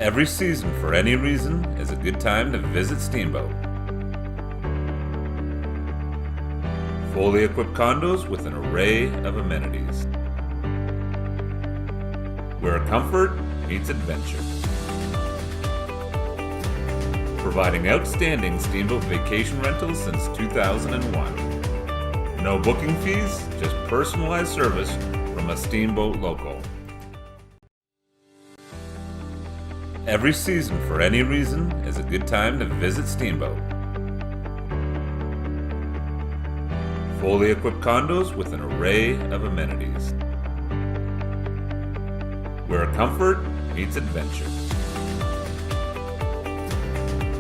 Every season, for any reason, is a good time to visit Steamboat. Fully equipped condos with an array of amenities, where comfort meets adventure. Providing outstanding Steamboat vacation rentals since 2001. No booking fees, just personalized service from a Steamboat local. Every season, for any reason, is a good time to visit Steamboat. Fully equipped condos with an array of amenities, where comfort meets adventure.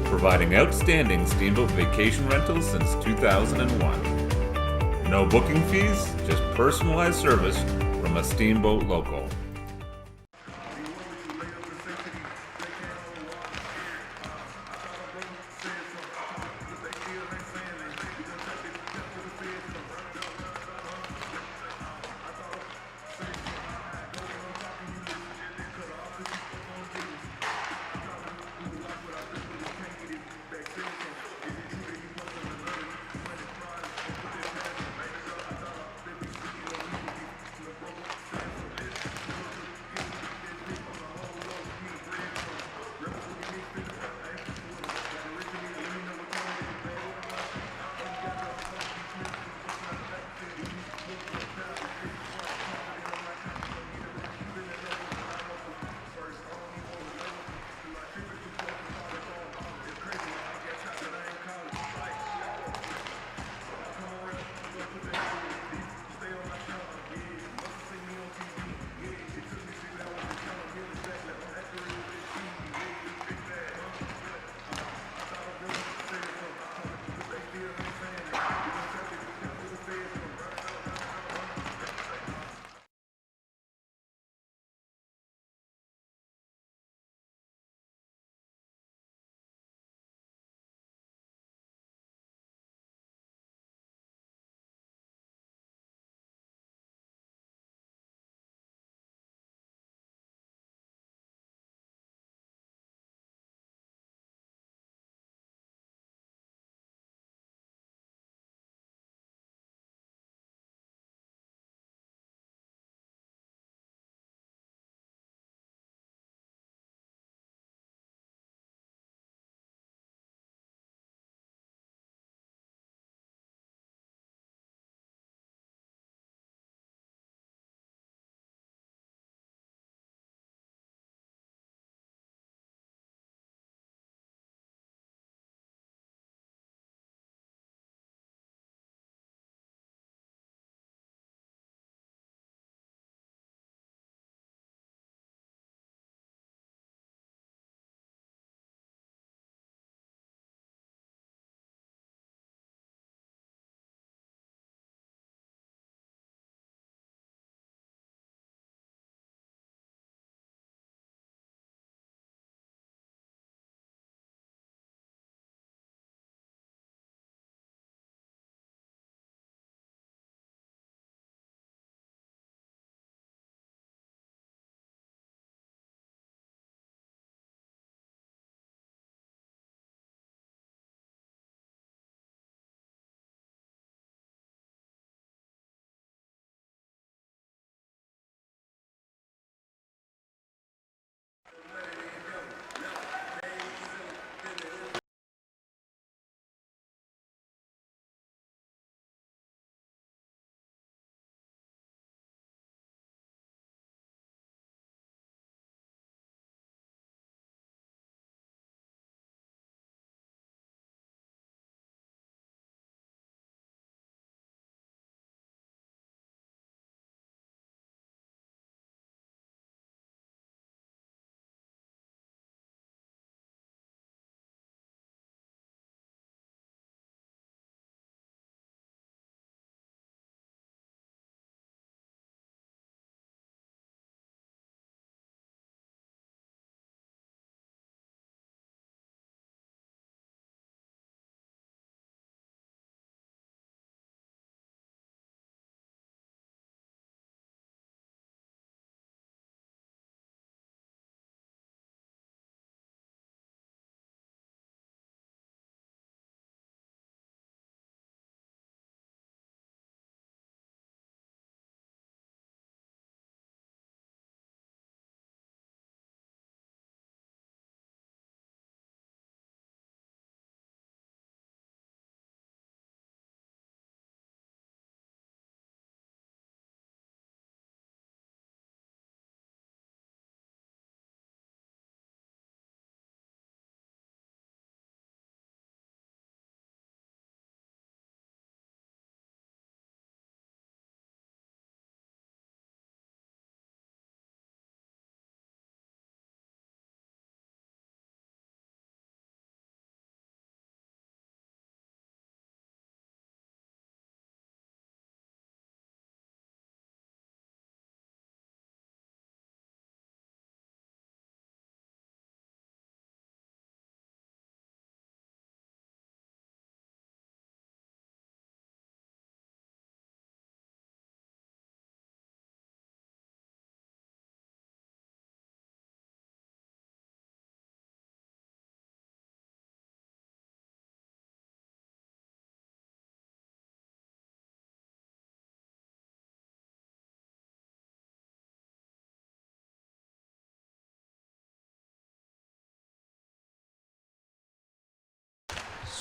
Providing outstanding Steamboat vacation rentals since 2001. No booking fees, just personalized service from a Steamboat local.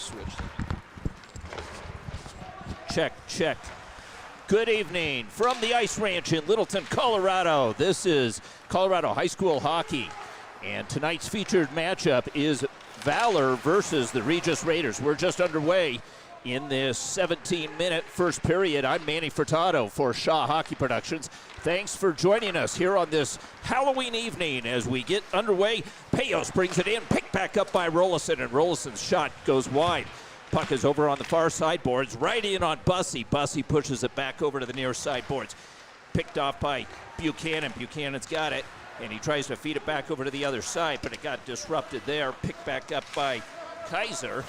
switch. Check. Good evening from the ice ranch in Littleton, Colorado. This is Colorado High School hockey, and tonight's featured matchup is Valor versus the Regis Raiders. We're just underway in this 17-minute first period. I'm Manny Furtado for Shaw Hockey Productions. Thanks for joining us here on this Halloween evening as we get underway. Payos brings it in, picked back up by Rollison, and Rollison's shot goes wide. Puck is over on the far side boards, right in on Bussey. Bussey pushes it back over to the near side boards. Picked off by Buchanan. Buchanan's got it, and he tries to feed it back over to the other side, but it got disrupted there. Picked back up by Kaiser,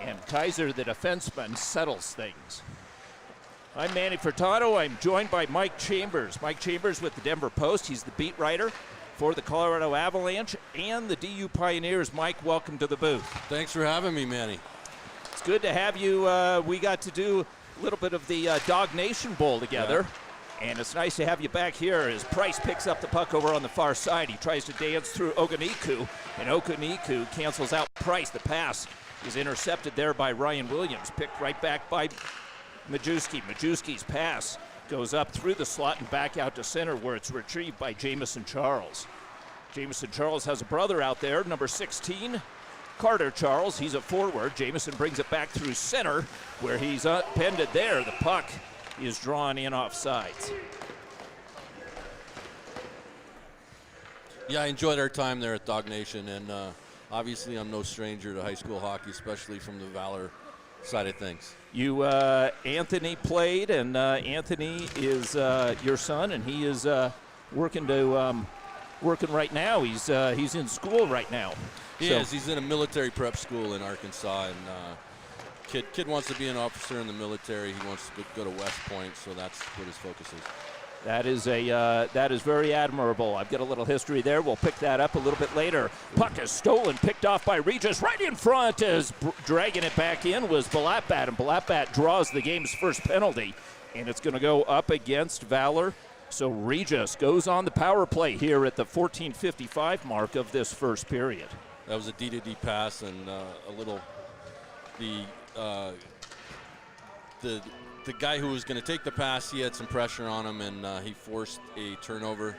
and Kaiser, the defenseman, settles things. I'm Manny Furtado. I'm joined by Mike Chambers. Mike Chambers with the Denver Post. He's the beat writer for the Colorado Avalanche and the DU Pioneers. Mike, welcome to the booth. Thanks for having me, Manny. It's good to have you. We got to do a little bit of the Dog Nation Bowl together, and it's nice to have you back here as Price picks up the puck over on the far side. He tries to dance through Oganiku, and Oganiku cancels out Price. The pass is intercepted there by Ryan Williams, picked right back by Majewski. Majewski's pass goes up through the slot and back out to center, where it's retrieved by Jamison Charles. Jamison Charles has a brother out there, number 16, Carter Charles. He's a forward. Jamison brings it back through center, where he's upended there. The puck is drawn in off sides. Yeah, I enjoyed our time there at Dog Nation, and obviously I'm no stranger to high school hockey, especially from the Valor side of things. You, Anthony played, and Anthony is your son, and he is working right now. He's in school right now. He is. He's in a military prep school in Arkansas, and kid wants to be an officer in the military. He wants to go to West Point, so that's what his focus is. That is very admirable. I've got a little history there. We'll pick that up a little bit later. Puck is stolen, picked off by Regis. Right in front, as dragging it back in was Balatbat, and Balatbat draws the game's first penalty, and it's going to go up against Valor. So Regis goes on the power play here at the 14:55 mark of this first period. That was a D-to-D pass, and the guy who was going to take the pass, he had some pressure on him, and he forced a turnover,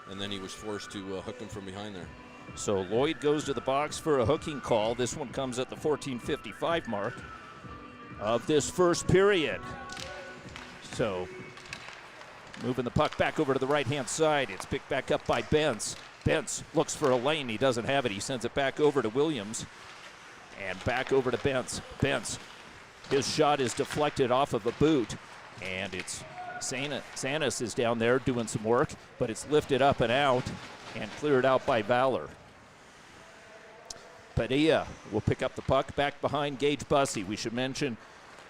and then he was forced to hook him from behind there. So Lloyd goes to the box for a hooking call. This one comes at the 14:55 mark of this first period. So moving the puck back over to the right-hand side. It's picked back up by Bentz. Bentz looks for a lane. He doesn't have it. He sends it back over to Williams, and back over to Bentz. Bentz, his shot is deflected off of a boot, and it's Sanis is down there doing some work, but it's lifted up and out and cleared out by Valor. Padilla will pick up the puck back behind Gage Bussey. We should mention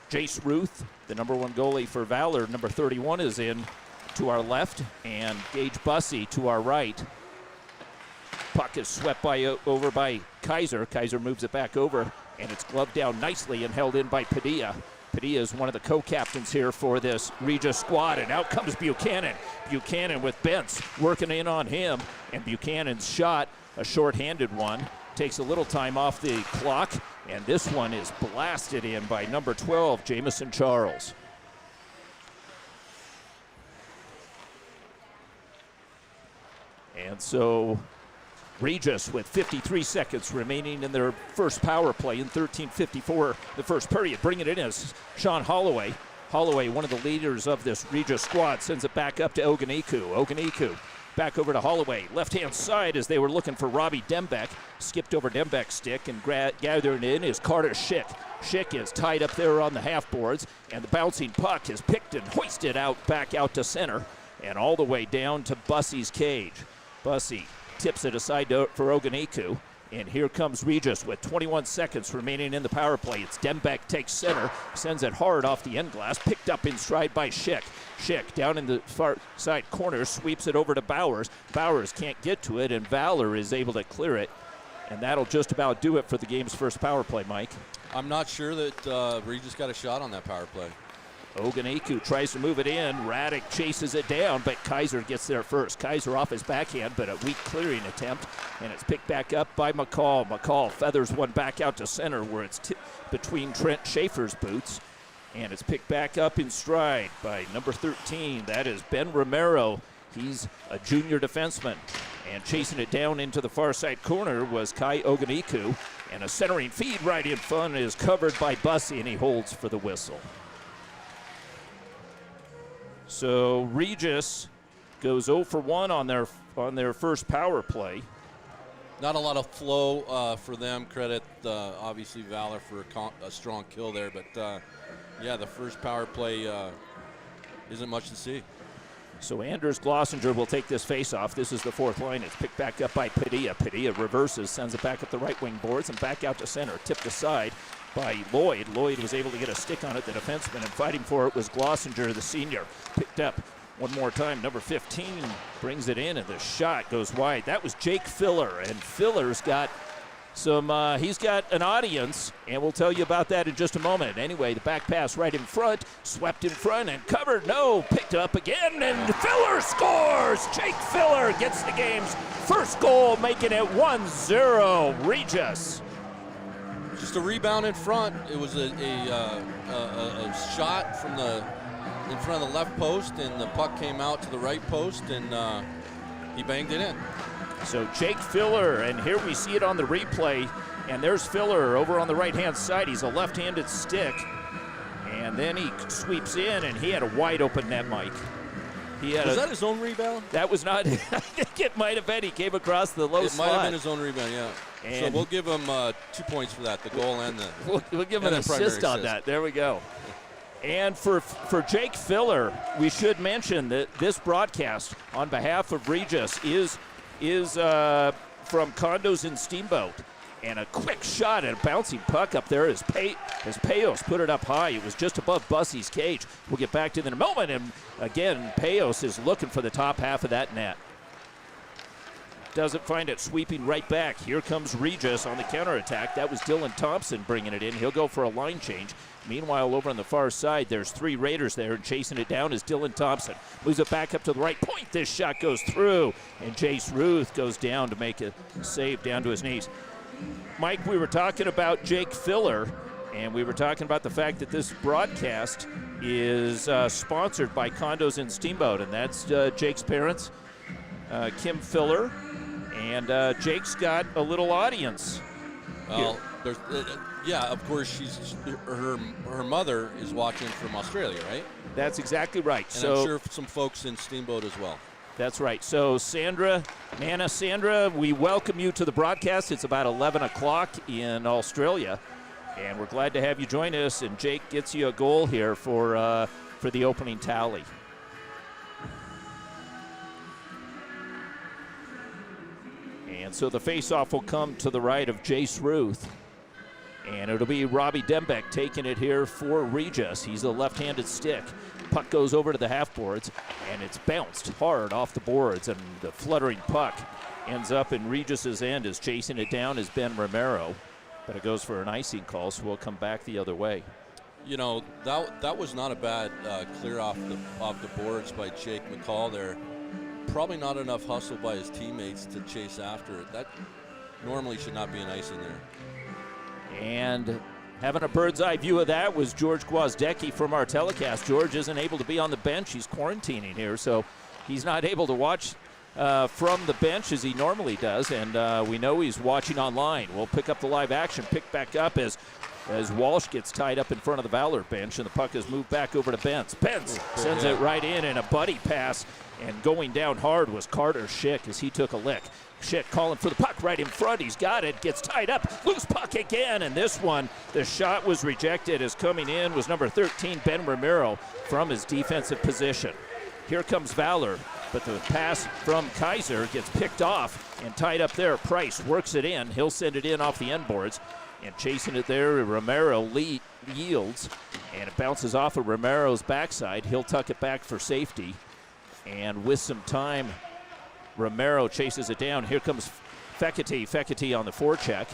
Jace Ruth, the number 1 goalie for Valor, number 31, is in to our left, and Gage Bussey to our right. Puck is swept over by Kaiser. Kaiser moves it back over, and it's gloved down nicely and held in by Padilla. Padilla is one of the co-captains here for this Regis squad, and out comes Buchanan. Buchanan with Bentz working in on him, and Buchanan's shot, a short-handed one, takes a little time off the clock, and this one is blasted in by number 12, Jamison Charles. And so Regis with 53 seconds remaining in their first power play in 13:54 the first period. Bringing it in is Sean Holloway. Holloway, one of the leaders of this Regis squad, sends it back up to Oganiku. Oganiku back over to Holloway. Left-hand side as they were looking for Robbie Dembeck. Skipped over Dembeck's stick, and gathering in is Carter Schick. Schick is tied up there on the half boards, and the bouncing puck is picked and hoisted out back out to center and all the way down to Bussey's cage. Bussey tips it aside for Oganiku, and here comes Regis with 21 seconds remaining in the power play. It's Dembeck takes center, sends it hard off the end glass, picked up in stride by Schick. Schick down in the far side corner, sweeps it over to Bowers. Bowers can't get to it, and Valor is able to clear it, and that'll just about do it for the game's first power play, Mike. I'm not sure that Regis got a shot on that power play. Oganiku tries to move it in. Radek chases it down, but Kaiser gets there first. Kaiser off his backhand, but a weak clearing attempt, and it's picked back up by McCall. McCall feathers one back out to center where it's between Trent Schaefer's boots, and it's picked back up in stride by number 13. That is Ben Romero. He's a junior defenseman, and chasing it down into the far side corner was Kai Oganiku, and a centering feed right in front is covered by Bussey, and he holds for the whistle. So Regis goes 0 for 1 on their first power play. Not a lot of flow for them. Credit obviously Valor for a strong kill there, but yeah, the first power play isn't much to see. So Anders Glossinger will take this face-off. This is the fourth line. It's picked back up by Padilla. Padilla reverses, sends it back up the right wing boards and back out to center. Tipped aside by Lloyd. Lloyd was able to get a stick on it, the defenseman, and fighting for it was Glossinger, the senior. Picked up one more time. Number 15 brings it in, and the shot goes wide. That was Jake Filler, and Filler's got he's got an audience, and we'll tell you about that in just a moment. Anyway, the back pass right in front, swept in front and covered. No, picked up again, and Filler scores! Jake Filler gets the game's first goal, making it 1-0 Regis. Just a rebound in front. It was a shot from in front of the left post, and the puck came out to the right post, and he banged it in. So Jake Filler, and here we see it on the replay, and there's Filler over on the right-hand side. He's a left-handed stick, and then he sweeps in, and he had a wide-open net, Mike. Was that his own rebound? That was not. I think it might have been. He came across the low slot. It might have been his own rebound, yeah. And so we'll give him 2 points for that, the goal and the We'll give him an assist on that. There we go. And for Jake Filler, we should mention that this broadcast on behalf of Regis is from Condos and Steamboat. And a quick shot and a bouncing puck up there as Payos put it up high. It was just above Bussey's cage. We'll get back to it in a moment. And again, Payos is looking for the top half of that net. Doesn't find it, sweeping right back. Here comes Regis on the counterattack. That was Dylan Thompson bringing it in. He'll go for a line change. Meanwhile, over on the far side, there's 3 Raiders there, and chasing it down is Dylan Thompson. Moves it back up to the right point. This shot goes through, and Jace Ruth goes down to make a save down to his knees. Mike, we were talking about Jake Filler, and we were talking about the fact that this broadcast is sponsored by Condos and Steamboat, and that's Jake's parents, Kim Filler, and Jake's got a little audience. Well, yeah, of course, her mother is watching from Australia, right? That's exactly right. And I'm sure some folks in Steamboat as well. That's right. So Sandra, we welcome you to the broadcast. It's about 11 o'clock in Australia, and we're glad to have you join us. And Jake gets you a goal here for the opening tally. And so the face-off will come to the right of Jace Ruth. And it'll be Robbie Dembeck taking it here for Regis. He's a left-handed stick. Puck goes over to the half boards, and it's bounced hard off the boards, and the fluttering puck ends up in Regis's end. As chasing it down is Ben Romero, but it goes for an icing call, so we'll come back the other way. You know, that was not a bad clear off the boards by Jake McCall there. Probably not enough hustle by his teammates to chase after it. That normally should not be an icing there. And having a bird's eye view of that was George Gwozdecki from our telecast. George isn't able to be on the bench. He's quarantining here, so he's not able to watch from the bench as he normally does, and we know he's watching online. We'll pick up the live action, pick back up as Walsh gets tied up in front of the Valor bench, and the puck is moved back over to Bentz. Bentz sends it right in a buddy pass, and going down hard was Carter Schick as he took a lick. Schick calling for the puck right in front. He's got it, gets tied up, loose puck again, and this one, the shot was rejected as coming in was number 13, Ben Romero, from his defensive position. Here comes Valor, but the pass from Kaiser gets picked off and tied up there. Price works it in. He'll send it in off the end boards, and chasing it there, Romero yields, and it bounces off of Romero's backside. He'll tuck it back for safety, and with some time, Romero chases it down. Here comes Fekete on the forecheck,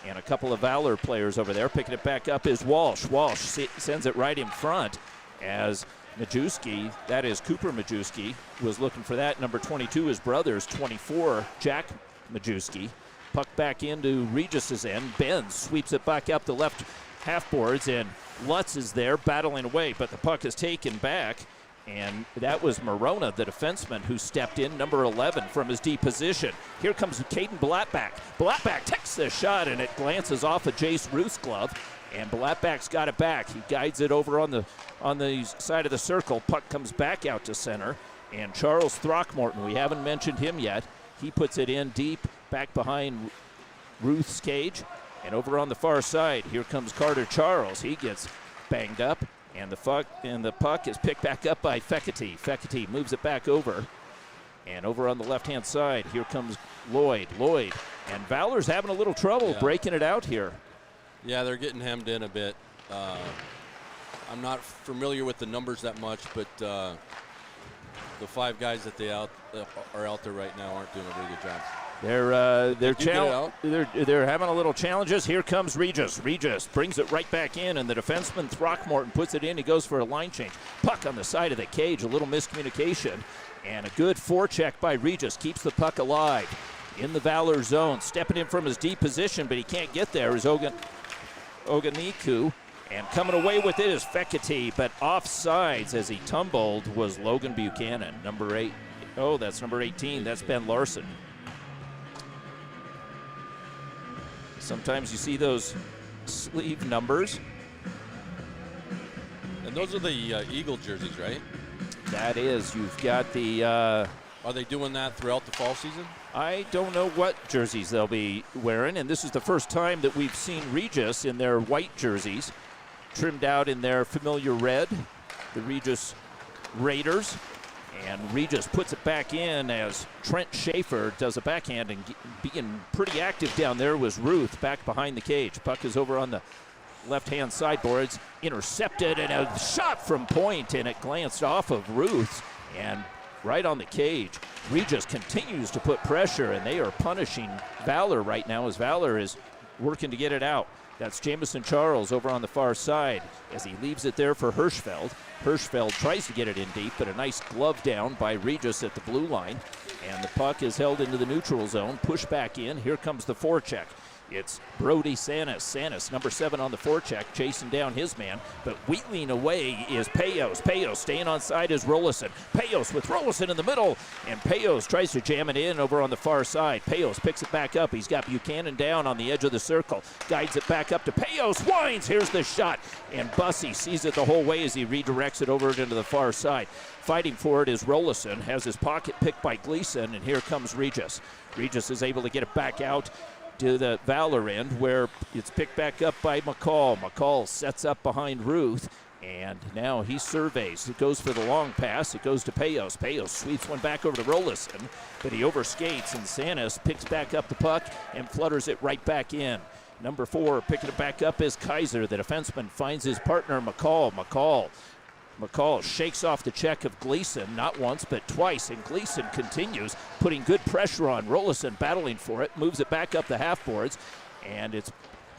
and a couple of Valor players over there. Picking it back up is Walsh. Walsh sends it right in front, as Majewski, that is Cooper Majewski, was looking for that. Number 22, his brother's 24, Jack Majewski. Puck back into Regis's end. Benz sweeps it back up the left half boards, and Lutz is there battling away, but the puck is taken back. And that was Morona, the defenseman, who stepped in, number 11, from his D position. Here comes Caden Blattback. Blattback takes the shot, and it glances off of Jace Ruth's glove. And Blattback's got it back. He guides it over on the side of the circle. Puck comes back out to center. And Charles Throckmorton, we haven't mentioned him yet. He puts it in deep, back behind Ruth's cage. And over on the far side, here comes Carter Charles. He gets banged up. And the puck is picked back up by Fekete. Fekete moves it back over. And over on the left-hand side, here comes Lloyd. And Valor's having a little trouble breaking it out here. Yeah, they're getting hemmed in a bit. I'm not familiar with the numbers that much, but the 5 guys that are out there right now aren't doing a very good job. They're having a little challenges. Here comes Regis. Regis brings it right back in, and the defenseman Throckmorton puts it in. He goes for a line change. Puck on the side of the cage, a little miscommunication, and a good forecheck by Regis keeps the puck alive in the Valor zone. Stepping in from his deep position, but he can't get there is Oganiku. And coming away with it is Fekete, but offsides as he tumbled was Logan Buchanan, number 8. Oh, that's number 18. That's Ben Larson. Sometimes you see those sleeve numbers. And those are the Eagle jerseys, right? That is. You've got the... Are they doing that throughout the fall season? I don't know what jerseys they'll be wearing, and this is the first time that we've seen Regis in their white jerseys, trimmed out in their familiar red, the Regis Raiders. And Regis puts it back in as Trent Schaefer does a backhand, and being pretty active down there was Ruth back behind the cage. Puck is over on the left-hand sideboards, intercepted, and a shot from point, and it glanced off of Ruth and right on the cage. Regis continues to put pressure, and they are punishing Valor right now as Valor is working to get it out. That's Jamison Charles over on the far side as he leaves it there for Hirschfeld. Hirschfeld tries to get it in deep, but a nice glove down by Regis at the blue line. And the puck is held into the neutral zone, pushed back in. Here comes the forecheck. It's Brody Sanis. Sanis, number 7 on the forecheck, chasing down his man. But wheeling away is Payos. Payos staying on side is Rollison. Payos with Rollison in the middle. And Payos tries to jam it in over on the far side. Payos picks it back up. He's got Buchanan down on the edge of the circle. Guides it back up to Payos. Winds. Here's the shot. And Bussey sees it the whole way as he redirects it over into the far side. Fighting for it is Rollison. Has his pocket picked by Gleason. And here comes Regis. Regis is able to get it back out to the Valor end, where it's picked back up by McCall. McCall sets up behind Ruth, and now he surveys. It goes for the long pass. It goes to Payos. Payos sweeps one back over to Rollison, but he overskates, and Sanis picks back up the puck and flutters it right back in. Number 4 picking it back up is Kaiser. The defenseman finds his partner, McCall. McCall shakes off the check of Gleason, not once but twice, and Gleason continues putting good pressure on Rollison, battling for it, moves it back up the half boards, and it's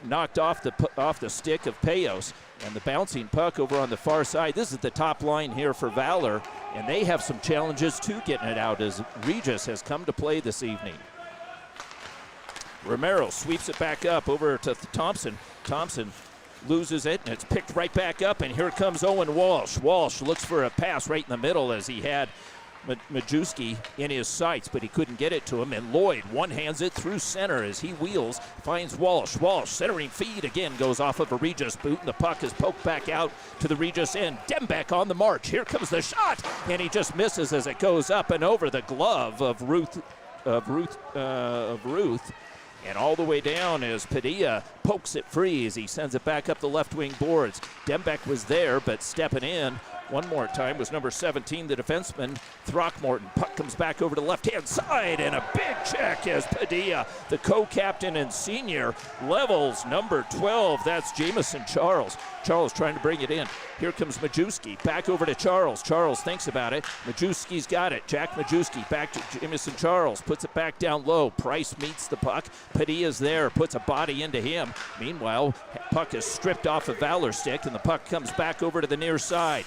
knocked off the stick of Payos, and the bouncing puck over on the far side. This is the top line here for Valor, and they have some challenges too getting it out as Regis has come to play this evening. Romero sweeps it back up over to Thompson. Thompson loses it, and it's picked right back up, and here comes Owen Walsh. Walsh looks for a pass right in the middle as he had Majewski in his sights, but he couldn't get it to him, and Lloyd one-hands it through center as he wheels, finds Walsh. Walsh centering feed again goes off of a Regis boot, and the puck is poked back out to the Regis end. Dembeck on the march. Here comes the shot, and he just misses as it goes up and over the glove of Ruth. And all the way down as Padilla pokes it free as he sends it back up the left wing boards. Dembeck was there, but stepping in one more time was number 17, the defenseman, Throckmorton. Puck comes back over to the left-hand side, and a big check as Padilla, the co-captain and senior, levels number 12. That's Jamison Charles. Charles trying to bring it in. Here comes Majewski. Back over to Charles. Charles thinks about it. Majewski's got it. Jack Majewski back to Jamison Charles. Puts it back down low. Price meets the puck. Padilla's there. Puts a body into him. Meanwhile, puck is stripped off of Valor's stick, and the puck comes back over to the near side.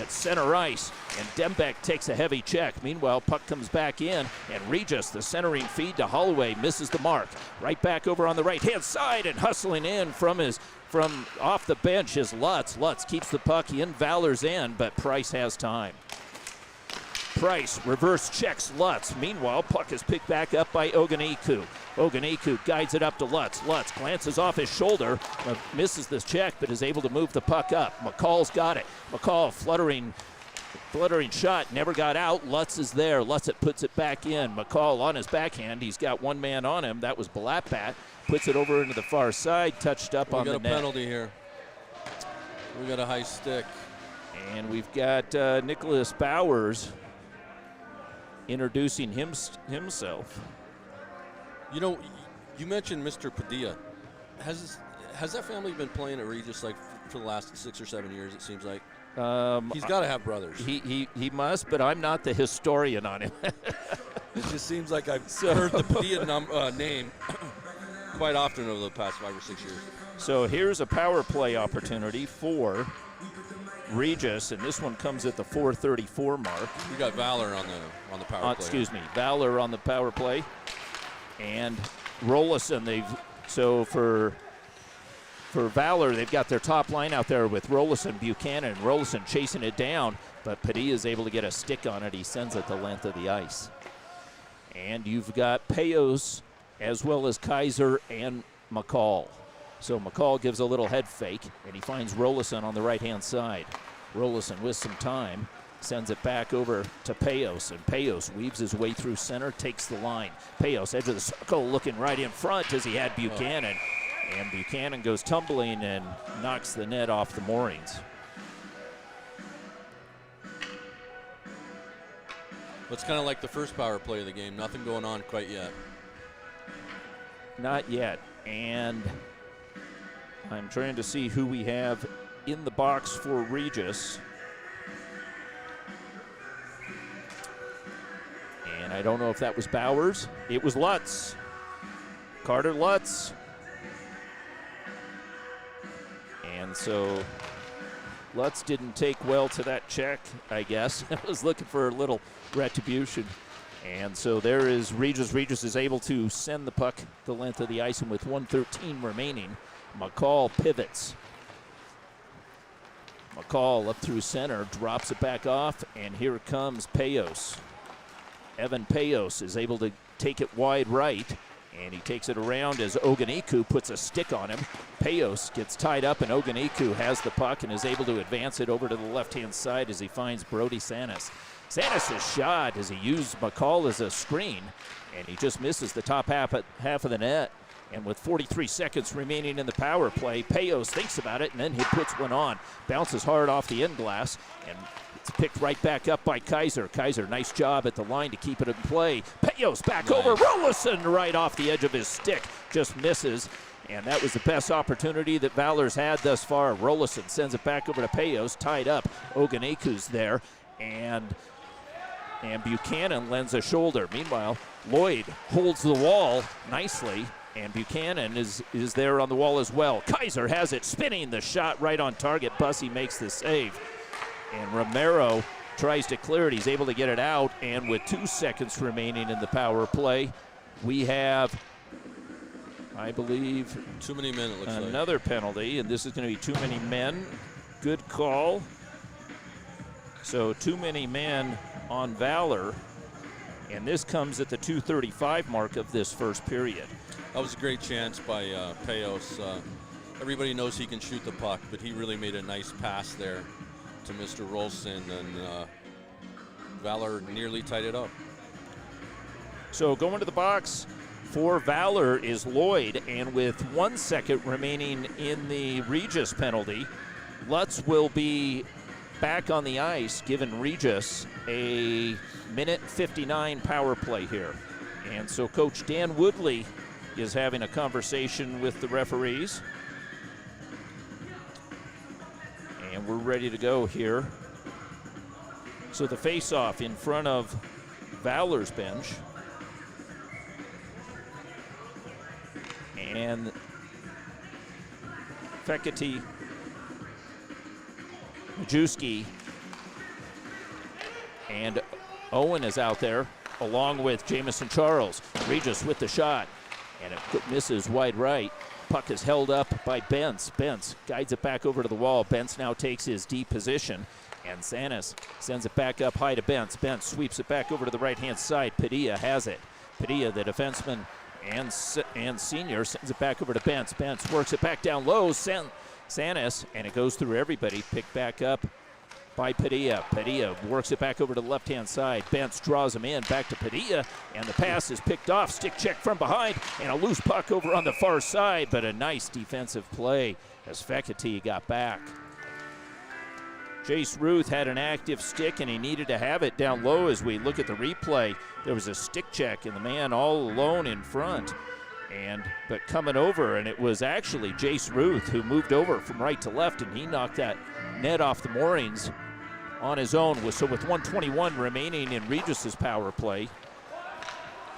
At center ice, and Dembeck takes a heavy check. Meanwhile, puck comes back in, and Regis, the centering feed to Holloway, misses the mark. Right back over on the right-hand side, and hustling in from off the bench is Lutz. Lutz keeps the puck in Valor's end, but Price has time. Price reverse checks Lutz. Meanwhile, puck is picked back up by Oganiku. Oganiku guides it up to Lutz. Lutz glances off his shoulder, misses this check, but is able to move the puck up. McCall's got it. McCall fluttering shot, never got out. Lutz is there. Lutz puts it back in. McCall on his backhand. He's got one man on him. That was Blackbat. Puts it over into the far side, touched up on the net. We got a penalty here. We got a high stick. And we've got Nicholas Bowers introducing himself. You know, you mentioned Mr. Padilla. Has that family been playing at Regis like for the last 6 or 7 years, it seems like? He's got to have brothers. He must, but I'm not the historian on him. It just seems like I've heard the Padilla name quite often over the past 5 or 6 years. So here's a power play opportunity for Regis, and this one comes at the 4:34 mark. We got Valor on the power play. Excuse me, Valor on the power play, and Rollison. For Valor, they've got their top line out there with Rollison, Buchanan. Rollison chasing it down, but Padilla is able to get a stick on it. He sends it the length of the ice. And you've got Payos as well as Kaiser and McCall. So McCall gives a little head fake, and he finds Rollison on the right-hand side. Rollison with some time sends it back over to Payos, and Payos weaves his way through center, takes the line. Payos, edge of the circle, looking right in front as he had Buchanan. And Buchanan goes tumbling and knocks the net off the moorings. It's kind of like the first power play of the game. Nothing going on quite yet. Not yet. And I'm trying to see who we have in the box for Regis. And I don't know if that was Bowers. It was Lutz. Carter Lutz. And so Lutz didn't take well to that check, I guess. I was looking for a little retribution. And so there is Regis. Regis is able to send the puck the length of the ice, and with 1:13 remaining, McCall pivots. McCall up through center, drops it back off, and here comes Payos. Evan Payos is able to take it wide right, and he takes it around as Oganiku puts a stick on him. Payos gets tied up, and Oganiku has the puck and is able to advance it over to the left-hand side as he finds Brody Sanis. Sanis' shot as he used McCall as a screen, and he just misses the top half of the net. And with 43 seconds remaining in the power play, Payos thinks about it, and then he puts one on. Bounces hard off the end glass, and it's picked right back up by Kaiser. Kaiser, nice job at the line to keep it in play. Payos back over. Rollison right off the edge of his stick. Just misses. And that was the best opportunity that Valor's had thus far. Rollison sends it back over to Payos. Tied up. Oganeku's there. And Buchanan lends a shoulder. Meanwhile, Lloyd holds the wall nicely. And Buchanan is there on the wall as well. Kaiser has it, spinning the shot right on target. Bussey makes the save. And Romero tries to clear it. He's able to get it out. And with 2 seconds remaining in the power play, we have, I believe, too many men, it looks like. Another penalty, and this is going to be too many men. Good call. So too many men on Valor. And this comes at the 2:35 mark of this first period. That was a great chance by Payos. Everybody knows he can shoot the puck, but he really made a nice pass there to Mr. Rolston, and Valor nearly tied it up. So going to the box for Valor is Lloyd, and with 1 second remaining in the Regis penalty, Lutz will be back on the ice, giving Regis a minute 59 power play here. And so Coach Dan Woodley is having a conversation with the referees. And we're ready to go here. So the face-off in front of Valor's bench. And Fekete, Majewski, and Owen is out there, along with Jamison Charles. Regis with the shot, and it misses wide right. Puck is held up by Bentz. Bentz guides it back over to the wall. Bentz now takes his D position, and Sanis sends it back up high to Bentz. Bentz sweeps it back over to the right-hand side. Padilla has it. Padilla, the defenseman and senior, sends it back over to Bentz. Bentz works it back down low. Sanis, and it goes through everybody. Picked back up by Padilla. Padilla works it back over to the left-hand side. Bentz draws him in, back to Padilla, and the pass is picked off. Stick check from behind, and a loose puck over on the far side, but a nice defensive play as Fekete got back. Jace Ruth had an active stick, and he needed to have it down low. As we look at the replay, there was a stick check, and the man all alone in front. But coming over, and it was actually Jace Ruth who moved over from right to left, and he knocked that net off the moorings on his own. So with 1:21 remaining in Regis's power play,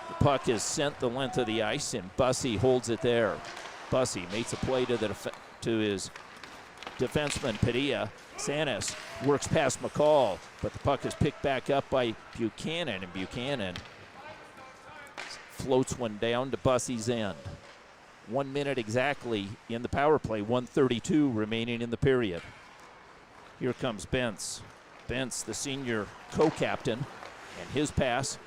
the puck is sent the length of the ice, and Bussey holds it there. Bussey makes a play to his defenseman Padilla. Sanis works past McCall, but the puck is picked back up by Buchanan, and Buchanan floats one down to Bussey's end. 1 minute exactly in the power play, 1:32 remaining in the period. Here comes Bentz. Bentz, the senior co-captain, and his pass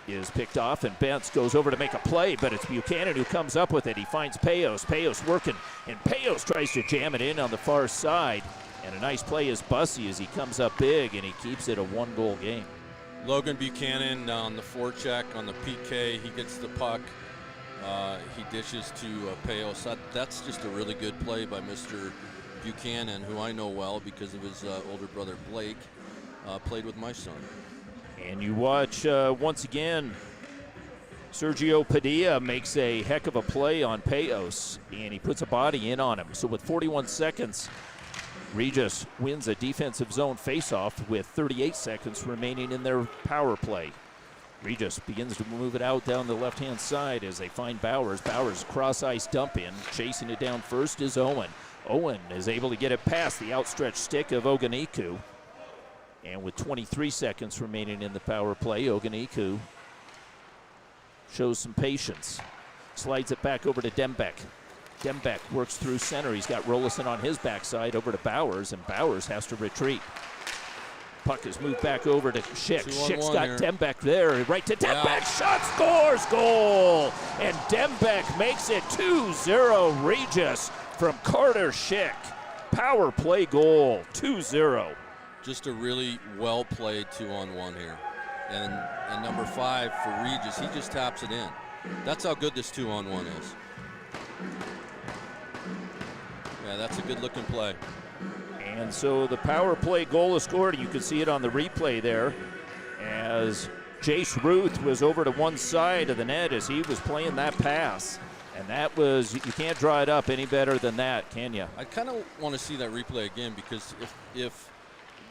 is picked off, and Bentz goes over to make a play, but it's Buchanan who comes up with it. He finds Payos. Payos working, and Payos tries to jam it in on the far side. And a nice play is Bussey as he comes up big, and he keeps it a one-goal game. Logan Buchanan on the forecheck on the PK. He gets the puck. He dishes to Payos. That's just a really good play by Mr. Buchanan, who I know well because of his older brother Blake. Played with my son. And you watch once again, Sergio Padilla makes a heck of a play on Payos, and he puts a body in on him. So with 41 seconds, Regis wins a defensive zone faceoff with 38 seconds remaining in their power play. Regis begins to move it out down the left-hand side as they find Bowers. Bowers cross-ice dump in. Chasing it down first is Owen. Owen is able to get it past the outstretched stick of Oganiku. And with 23 seconds remaining in the power play, Oganiku shows some patience. Slides it back over to Dembeck. Dembeck works through center. He's got Rollison on his backside over to Bowers, and Bowers has to retreat. Puck is moved back over to Schick. Schick's got here. Dembeck there, right to Dembeck. Yeah. Shot, scores, goal! And Dembeck makes it 2-0 Regis from Carter Schick. Power play goal, 2-0. Just a really well-played 2-on-1 here. And number 5 for Regis, he just taps it in. That's how good this 2-on-1 is. Yeah, that's a good-looking play. And so the power play goal is scored. You can see it on the replay there as Jace Ruth was over to one side of the net as he was playing that pass. And that was, you can't draw it up any better than that, can you? I kind of want to see that replay again, because if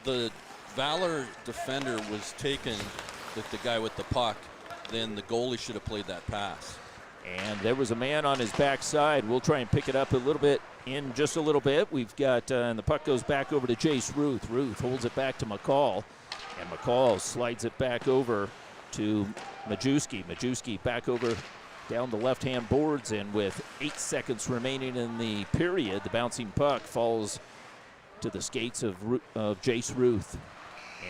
the Valor defender was taken with the guy with the puck, then the goalie should have played that pass. And there was a man on his backside. We'll try and pick it up a little bit in just a little bit. We've got, and the puck goes back over to Jace Ruth. Ruth holds it back to McCall, and McCall slides it back over to Majewski. Majewski back over down the left-hand boards, and with 8 seconds remaining in the period, the bouncing puck falls to the skates of Jace Ruth.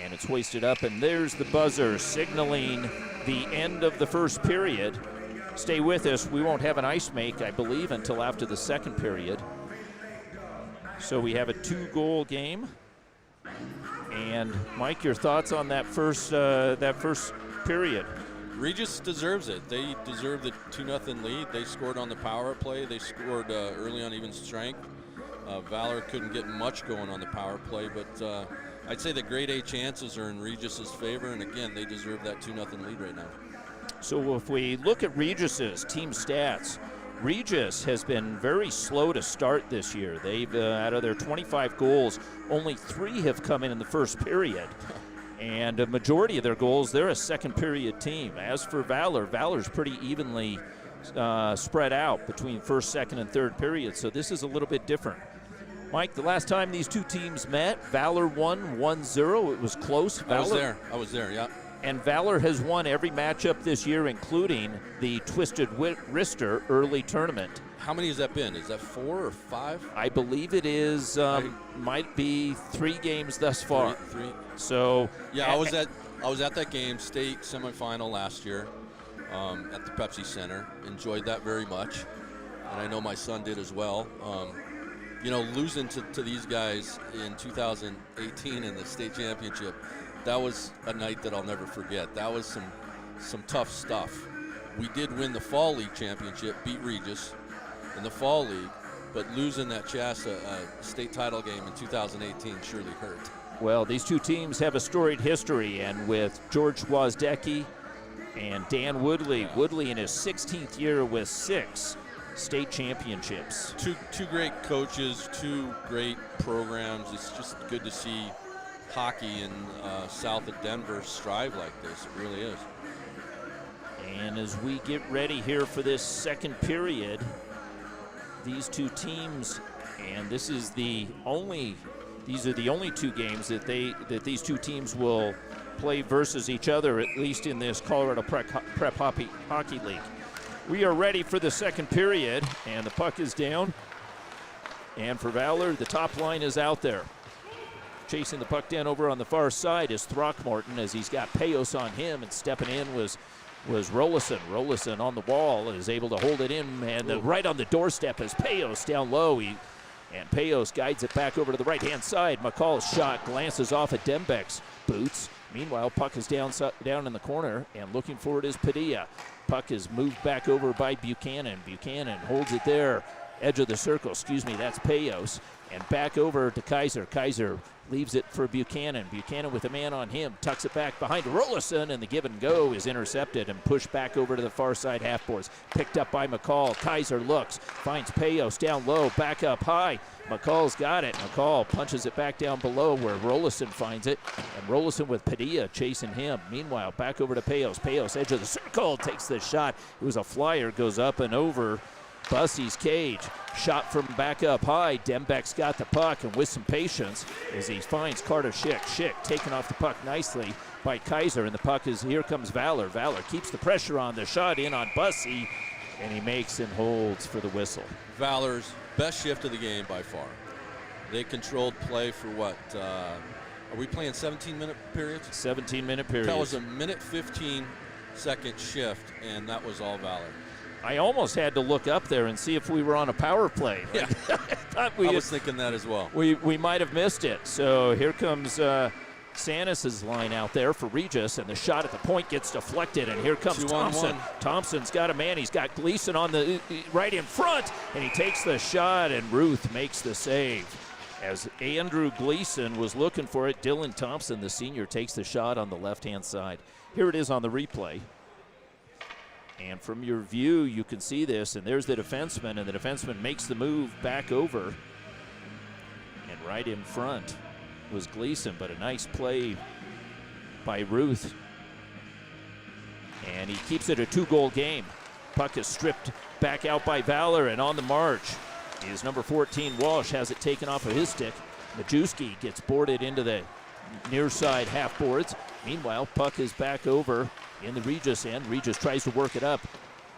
And it's hoisted up, and there's the buzzer signaling the end of the first period. Stay with us. We won't have an ice make, I believe, until after the second period. So we have a 2-goal game. And Mike, your thoughts on that first period? Regis deserves it. They deserve the 2-0 lead. They scored on the power play. They scored early on even strength. Valor couldn't get much going on the power play, but I'd say the grade A chances are in Regis's favor, and again, they deserve that 2-0 lead right now. So if we look at Regis's team stats, Regis has been very slow to start this year. They've, out of their 25 goals, only 3 have come in the first period. And a majority of their goals, they're a second period team. As for Valor, Valor's pretty evenly spread out between first, second, and third period. So this is a little bit different. Mike, the last time these two teams met, Valor won 1-0. It was close. I was there, yeah. And Valor has won every matchup this year, including the Twisted Wrister early tournament. How many has that been? Is that 4 or 5? I believe it is, might be 3 games thus far. Three. So yeah, I was at that game, state semifinal last year at the Pepsi Center. Enjoyed that very much, and I know my son did as well. Losing to these guys in 2018 in the state championship, that was a night that I'll never forget. That was some tough stuff. We did win the Fall League championship, beat Regis in the Fall League, but losing that Chassa state title game in 2018 surely hurt. Well, these two teams have a storied history, and with George Wozdecki and Dan Woodley, Woodley in his 16th year with 6 state championships. Two great coaches, 2 great programs. It's just good to see hockey in south of Denver strive like this. It really is. And as we get ready here for this second period, these two teams, and these are the only 2 games that these two teams will play versus each other, at least in this Colorado Prep Hockey League. We are ready for the second period, and the puck is down. And for Valor, the top line is out there. Chasing the puck down over on the far side is Throckmorton, as he's got Payos on him, and stepping in was Rolison. Rolison on the wall is able to hold it in, and right on the doorstep is Payos down low. And Payos guides it back over to the right-hand side. McCall's shot glances off at Dembeck's boots. Meanwhile, puck is down in the corner, and looking for it is Padilla. Puck is moved back over by Buchanan. Buchanan holds it there, edge of the circle. That's Payos. And back over to Kaiser. Kaiser leaves it for Buchanan. Buchanan with a man on him, tucks it back behind Rolison, and the give and go is intercepted and pushed back over to the far side half boards. Picked up by McCall. Kaiser looks, finds Payos down low, back up high. McCall's got it. McCall punches it back down below where Rolison finds it, and Rolison with Padilla chasing him. Meanwhile, back over to Payos. Payos, edge of the circle, takes the shot. It was a flyer, goes up and over Bussey's cage. Shot from back up high. Dembeck's got the puck, and with some patience as he finds Carter Schick. Schick taking off the puck nicely by Kaiser, and the puck is, here comes Valor. Valor keeps the pressure on, the shot in on Bussey, and he makes and holds for the whistle. Valor's best shift of the game by far. They controlled play for what? Are we playing 17-minute periods? 17-minute periods. That was a minute 15-second shift, and that was all Valor. I almost had to look up there and see if we were on a power play. Yeah. I was thinking that as well. We might have missed it. So here comes Sanis' line out there for Regis, and the shot at the point gets deflected, and here comes Thompson. Thompson's got a man. He's got Gleason on the right in front, and he takes the shot, and Ruth makes the save. As Andrew Gleason was looking for it, Dylan Thompson, the senior, takes the shot on the left-hand side. Here it is on the replay. And from your view, you can see this, and there's the defenseman, and the defenseman makes the move back over. And right in front was Gleason, but a nice play by Ruth. And he keeps it a 2-goal game. Puck is stripped back out by Valor, and on the march is number 14, Walsh, has it taken off of his stick. Majewski gets boarded into the near side half boards. Meanwhile, puck is back over in the Regis end. Regis tries to work it up,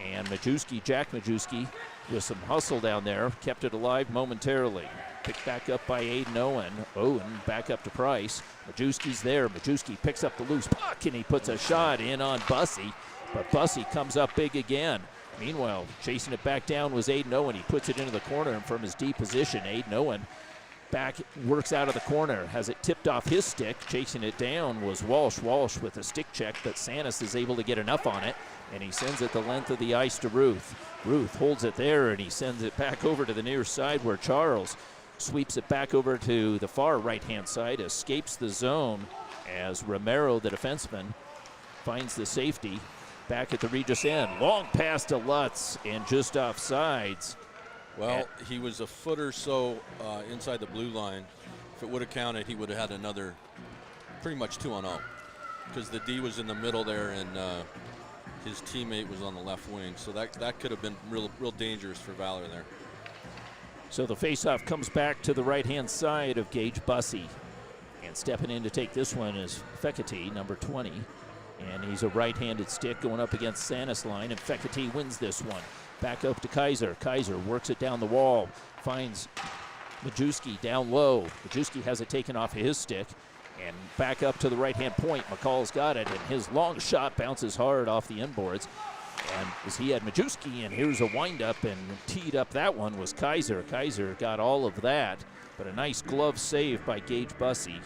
and Jack Majewski, with some hustle down there, kept it alive momentarily. Picked back up by Aiden Owen. Owen back up to Price. Majewski's there. Majewski picks up the loose puck, and he puts a shot in on Bussey, but Bussey comes up big again. Meanwhile, chasing it back down was Aiden Owen. He puts it into the corner, and from his deep position, Aiden Owen back, works out of the corner, has it tipped off his stick. Chasing it down was Walsh. Walsh with a stick check, but Sanis is able to get enough on it, and he sends it the length of the ice to Ruth. Ruth holds it there, and he sends it back over to the near side where Charles sweeps it back over to the far right-hand side, escapes the zone as Romero, the defenseman, finds the safety back at the Regis end. Long pass to Lutz and just off sides. Well, he was a foot or so inside the blue line. If it would have counted, he would have had another pretty much 2-on-0 because the D was in the middle there and his teammate was on the left wing. So that could have been real dangerous for Valor there. So the faceoff comes back to the right-hand side of Gage Bussey. And stepping in to take this one is Fekete, number 20. And he's a right-handed stick going up against Sanis line, and Fekete wins this one. Back up to Kaiser. Kaiser works it down the wall, finds Majewski down low. Majewski has it taken off of his stick, and back up to the right-hand point. McCall's got it, and his long shot bounces hard off the inboards. And as he had Majewski, and here's a windup, and teed up that one was Kaiser. Kaiser got all of that, but a nice glove save by Gage Bussey.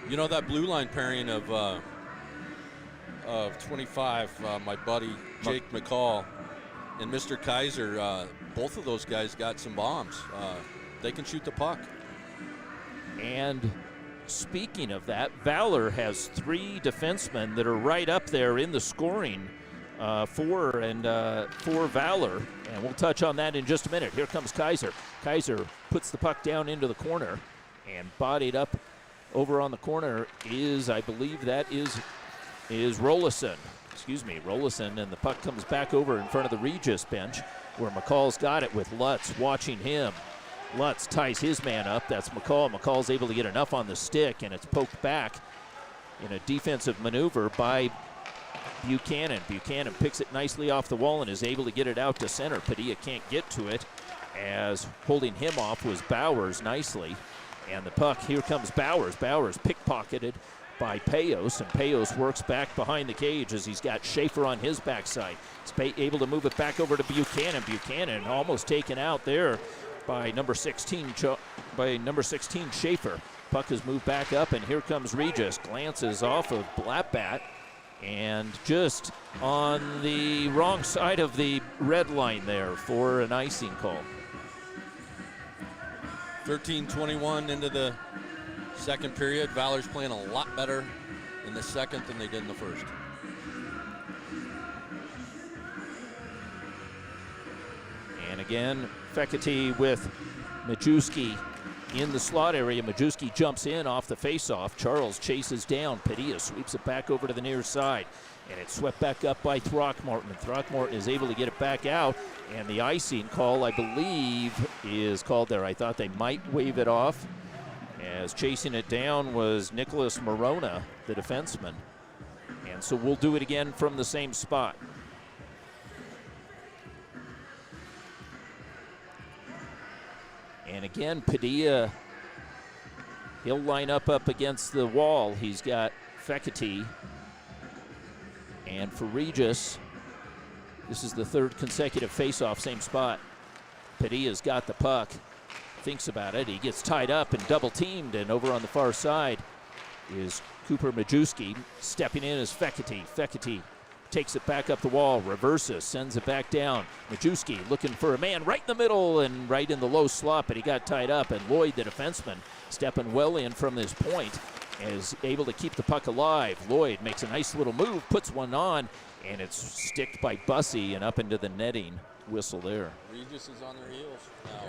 You know, that blue line pairing of 25, my buddy Jake McCall and Mr. Kaiser, both of those guys got some bombs. They can shoot the puck. And speaking of that, Valor has 3 defensemen that are right up there in the scoring for Valor, and we'll touch on that in just a minute. Here comes Kaiser. Kaiser puts the puck down into the corner, and bodied up over on the corner is, I believe that is Rollison. Rollison, and the puck comes back over in front of the Regis bench where McCall's got it with Lutz watching him. Lutz ties his man up. That's McCall. McCall's able to get enough on the stick, and it's poked back in a defensive maneuver by Buchanan. Buchanan picks it nicely off the wall and is able to get it out to center. Padilla can't get to it, as holding him off was Bowers nicely. And the puck, here comes Bowers. Bowers pickpocketed by Payos, and Payos works back behind the cage as he's got Schaefer on his backside. He's able to move it back over to Buchanan. Buchanan almost taken out there by number 16 Schaefer. Puck has moved back up, and here comes Regis. Glances off of Blackbat, and just on the wrong side of the red line there for an icing call. 13:21 into the second period. Valor's playing a lot better in the second than they did in the first. And again, Fekete with Majewski in the slot area. Majewski jumps in off the faceoff. Charles chases down. Padilla sweeps it back over to the near side. And it's swept back up by Throckmorton. And Throckmorton is able to get it back out. And the icing call, I believe, is called there. I thought they might wave it off, as chasing it down was Nicholas Morona, the defenseman. And so we'll do it again from the same spot. And again, Padilla, he'll line up against the wall. He's got Fekete. And for Regis, this is the 3rd consecutive face-off, same spot. Padilla's got the puck, thinks about it. He gets tied up and double-teamed, and over on the far side is Cooper Majewski. Stepping in is Fekete. Fekete takes it back up the wall, reverses, sends it back down. Majewski looking for a man right in the middle and right in the low slot, but he got tied up, and Lloyd, the defenseman, stepping well in from this point, is able to keep the puck alive. Lloyd makes a nice little move, puts one on, and it's sticked by Bussey and up into the netting. Whistle there. Regis is on their heels now.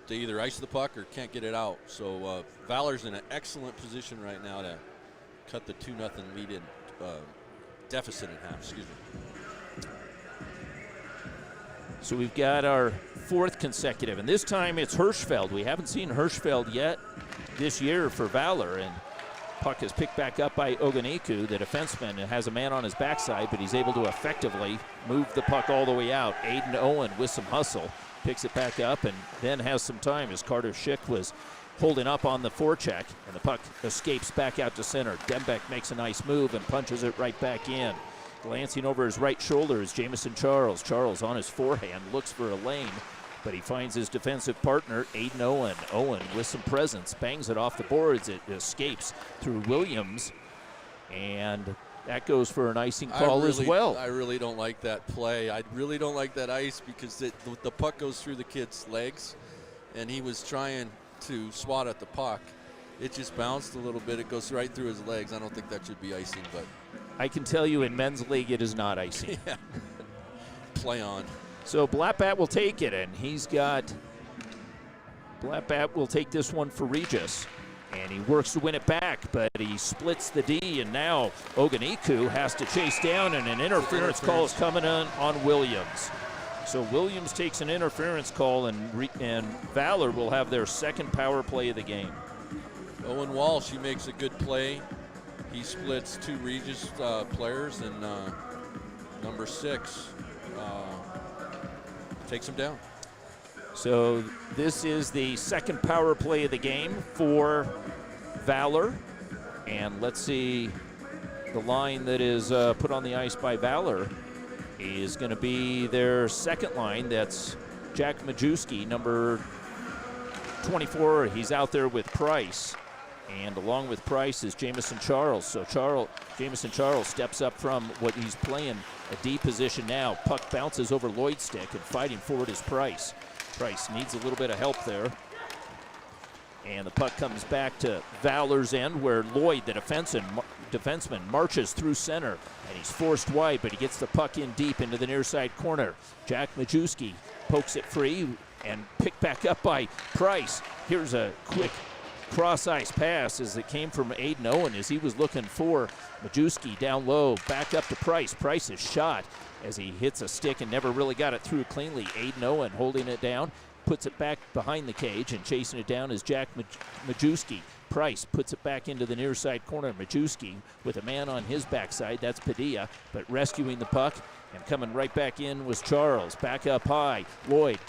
They either ice the puck or can't get it out. So Valor's in an excellent position right now to cut the 2-0 lead in deficit in half. Excuse me. So we've got our 4th consecutive, and this time it's Hirschfeld. We haven't seen Hirschfeld yet this year for Valor, and puck is picked back up by Oganiku, the defenseman, and has a man on his backside, but he's able to effectively move the puck all the way out. Aiden Owen with some hustle picks it back up, and then has some time as Carter Schick was holding up on the forecheck, and the puck escapes back out to center. Dembeck makes a nice move and punches it right back in. Glancing over his right shoulder is Jamison Charles. Charles on his forehand looks for a lane, but he finds his defensive partner, Aiden Owen. Owen with some presence, bangs it off the boards. It escapes through Williams, and That goes for an icing call as well. I really don't like that play. I really don't like that ice because the puck goes through the kid's legs, and he was trying to swat at the puck. It just bounced a little bit. It goes right through his legs. I don't think that should be icing, but I can tell you in men's league it is not icing. yeah. Play on. So Blackbat will take it, and Blackbat will take this one for Regis. And he works to win it back, but he splits the D, and now Oganiku has to chase down, and an interference call is coming on Williams. So Williams takes an interference call, and Valor will have their second power play of the game. Owen Walsh, he makes a good play. He splits two Regis players, and number 6 takes him down. So this is the second power play of the game for Valor. And let's see, the line that is put on the ice by Valor is going to be their second line. That's Jack Majewski, number 24. He's out there with Price. And along with Price is Jamison Charles. So Jamison Charles steps up from what he's playing a D position now. Puck bounces over Lloyd's stick, and fighting forward is Price. Price needs a little bit of help there. And the puck comes back to Valor's end, where Lloyd, the defenseman, marches through center, and he's forced wide, but he gets the puck in deep into the near side corner. Jack Majewski pokes it free and picked back up by Price. Here's a quick cross-ice pass as it came from Aiden Owen as he was looking for Majewski down low. Back up to Price. Price is shot as he hits a stick and never really got it through cleanly. Aiden Owen holding it down, puts it back behind the cage, and chasing it down is Jack Majewski. Price puts it back into the near side corner. Majewski with a man on his backside, that's Padilla, but rescuing the puck and coming right back in was Charles. Back up high. Lloyd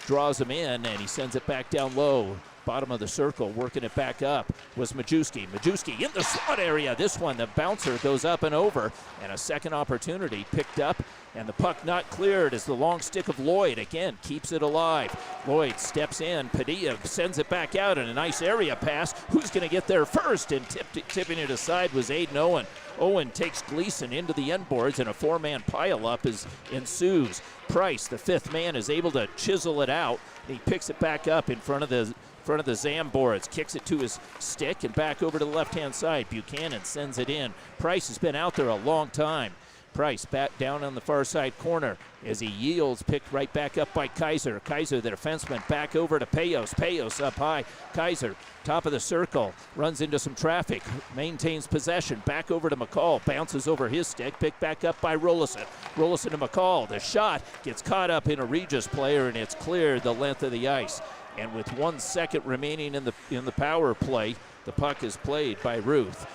draws him in, and he sends it back down low. Bottom of the circle, working it back up was Majewski. Majewski in the slot area. This one, the bouncer goes up and over, and a second opportunity picked up, and the puck not cleared as the long stick of Lloyd again keeps it alive. Lloyd steps in. Padilla sends it back out in a nice area pass. Who's going to get there first? And tipping it aside was Aiden Owen. Owen takes Gleason into the end boards, and a 4-man pileup ensues. Price, the 5th man, is able to chisel it out. He picks it back up in front of the Zam boards, kicks it to his stick and back over to the left-hand side. Buchanan sends it in. Price has been out there a long time. Price back down on the far side corner as he yields, picked right back up by Kaiser. Kaiser, the defenseman, back over to Payos. Payos up high. Kaiser, top of the circle, runs into some traffic, maintains possession, back over to McCall, bounces over his stick, picked back up by Rollison. Rollison to McCall. The shot gets caught up in a Regis player, and it's cleared the length of the ice. And with 1 second remaining in the power play, the puck is played by Ruth.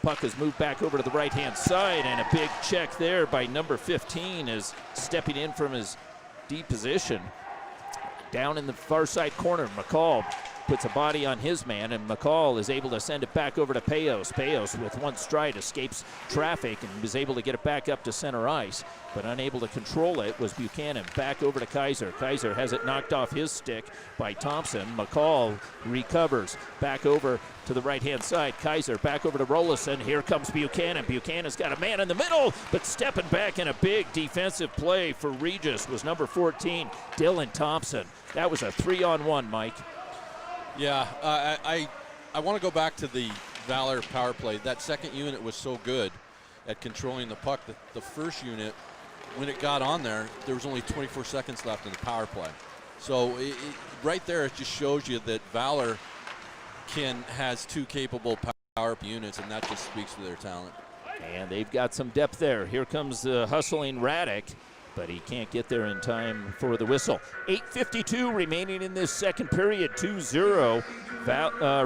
Puck is moved back over to the right-hand side, and a big check there by number 15 is stepping in from his D position. Down in the far side corner, McCall puts a body on his man, and McCall is able to send it back over to Payos. Payos, with one stride, escapes traffic and was able to get it back up to center ice, but unable to control it was Buchanan. Back over to Kaiser. Kaiser has it knocked off his stick by Thompson. McCall recovers. Back over to the right-hand side. Kaiser back over to Rollison. Here comes Buchanan. Buchanan's got a man in the middle, but stepping back in a big defensive play for Regis was number 14, Dylan Thompson. That was a 3-on-1, Mike. Yeah, I want to go back to the Valor power play. That second unit was so good at controlling the puck. The first unit, when it got on there was only 24 seconds left in the power play. So right there, it just shows you that Valor has 2 capable power units, and that just speaks to their talent. And they've got some depth there. Here comes the hustling Raddick, but he can't get there in time for the whistle. 8:52 remaining in this second period, 2-0.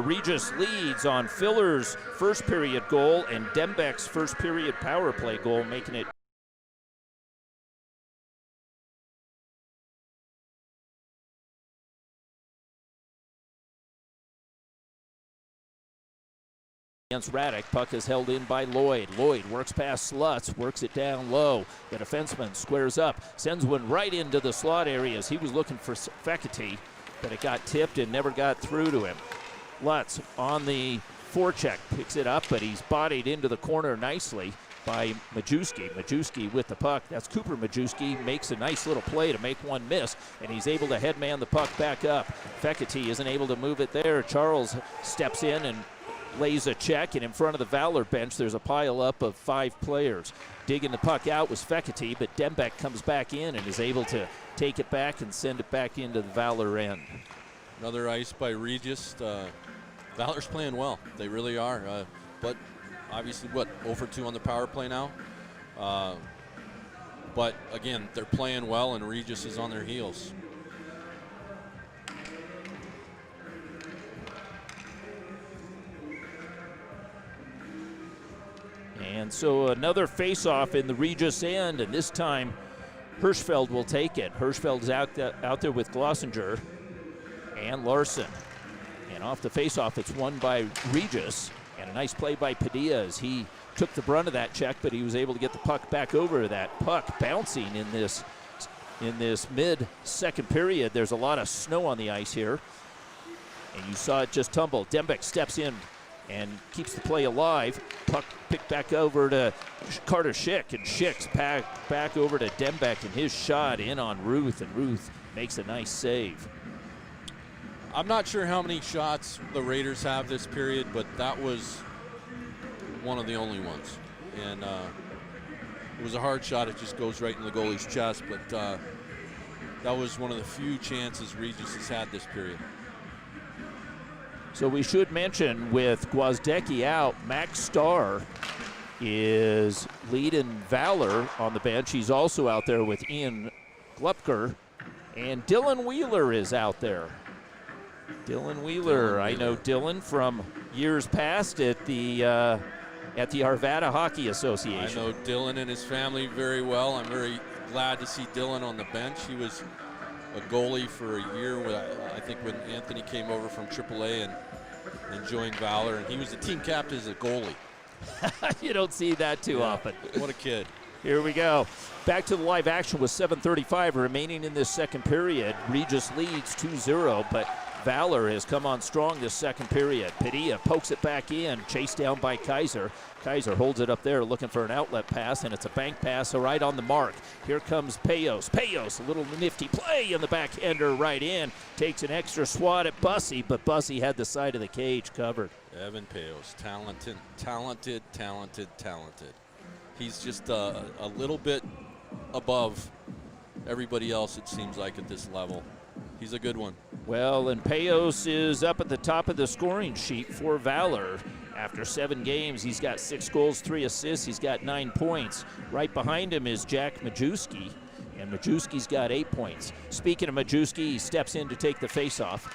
Regis leads on Filler's first period goal and Dembeck's first period power play goal, making it against Raddick. Puck is held in by Lloyd. Lloyd works past Slutz, works it down low. The defenseman squares up, sends one right into the slot areas. He was looking for Fekete, but it got tipped and never got through to him. Lutz on the forecheck, picks it up, but he's bodied into the corner nicely. by Majewski. Majewski with the puck. That's Cooper Majewski. Makes a nice little play to make one miss, and he's able to headman the puck back up. Fekete isn't able to move it there. Charles steps in and lays a check, and in front of the Valor bench, there's a pile up of 5 players. Digging the puck out was Fekete, but Dembeck comes back in and is able to take it back and send it back into the Valor end. Another ice by Regis. Valor's playing well. They really are. But obviously, 0 for 2 on the power play now. But again, they're playing well, and Regis is on their heels. And so another face-off in the Regis end, and this time Hirschfeld will take it. Hirschfeld's out there with Glossinger and Larson. And off the face-off, it's won by Regis. And a nice play by Padilla as he took the brunt of that check, but he was able to get the puck back over. That puck bouncing in this mid-second period. There's a lot of snow on the ice here. And you saw it just tumble. Dembeck steps in and keeps the play alive. Puck picked back over to Carter Schick, and Schick's back over to Dembeck, and his shot in on Ruth, and Ruth makes a nice save. I'm not sure how many shots the Raiders have this period, but that was one of the only ones. And it was a hard shot. It just goes right in the goalie's chest, but that was one of the few chances Regis has had this period. So we should mention, with Gwozdecki out, Max Starr is leading Valor on the bench. He's also out there with Ian Glupker, and Dylan Wheeler is out there. Dylan Wheeler. I know Dylan from years past at the Arvada Hockey Association. I know Dylan and his family very well. I'm very glad to see Dylan on the bench. He was a goalie for a year, I think, when Anthony came over from AAA and joined Valor, and he was the team captain as a goalie. You don't see that too often. What a kid. Here we go. Back to the live action with 7:35 remaining in this second period. Regis leads 2-0, but Valor has come on strong this second period. Padilla pokes it back in, chased down by Kaiser. Kaiser holds it up there looking for an outlet pass, and it's a bank pass right on the mark. Here comes Payos. Payos, a little nifty play in the backhander right in. Takes an extra swat at Bussy, but Bussy had the side of the cage covered. Evan Payos, talented. He's just a little bit above everybody else, it seems like, at this level. He's a good one. Well, and Payos is up at the top of the scoring sheet for Valor. After 7 games, he's got 6 goals, 3 assists. He's got 9 points. Right behind him is Jack Majewski, and Majewski's got 8 points. Speaking of Majewski, he steps in to take the faceoff,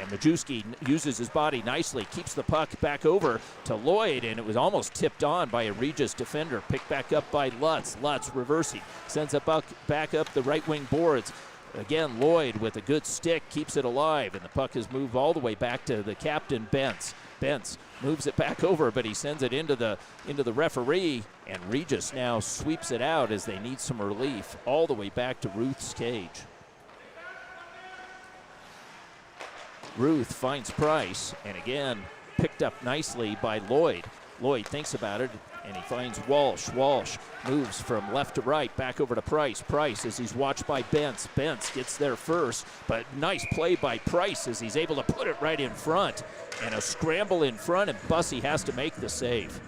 and Majewski uses his body nicely, keeps the puck back over to Lloyd, and it was almost tipped on by a Regis defender. Picked back up by Lutz. Lutz reversing, sends it back up the right wing boards. Again, Lloyd with a good stick keeps it alive, and the puck has moved all the way back to the captain, Bentz. Bentz moves it back over, but he sends it into the referee, and Regis now sweeps it out as they need some relief all the way back to Ruth's cage. Ruth finds Price, and again picked up nicely by Lloyd. Lloyd thinks about it, and he finds Walsh. Walsh moves from left to right, back over to Price. Price, as he's watched by Bentz. Bentz gets there first, but nice play by Price as he's able to put it right in front. And a scramble in front, and Bussy has to make the save.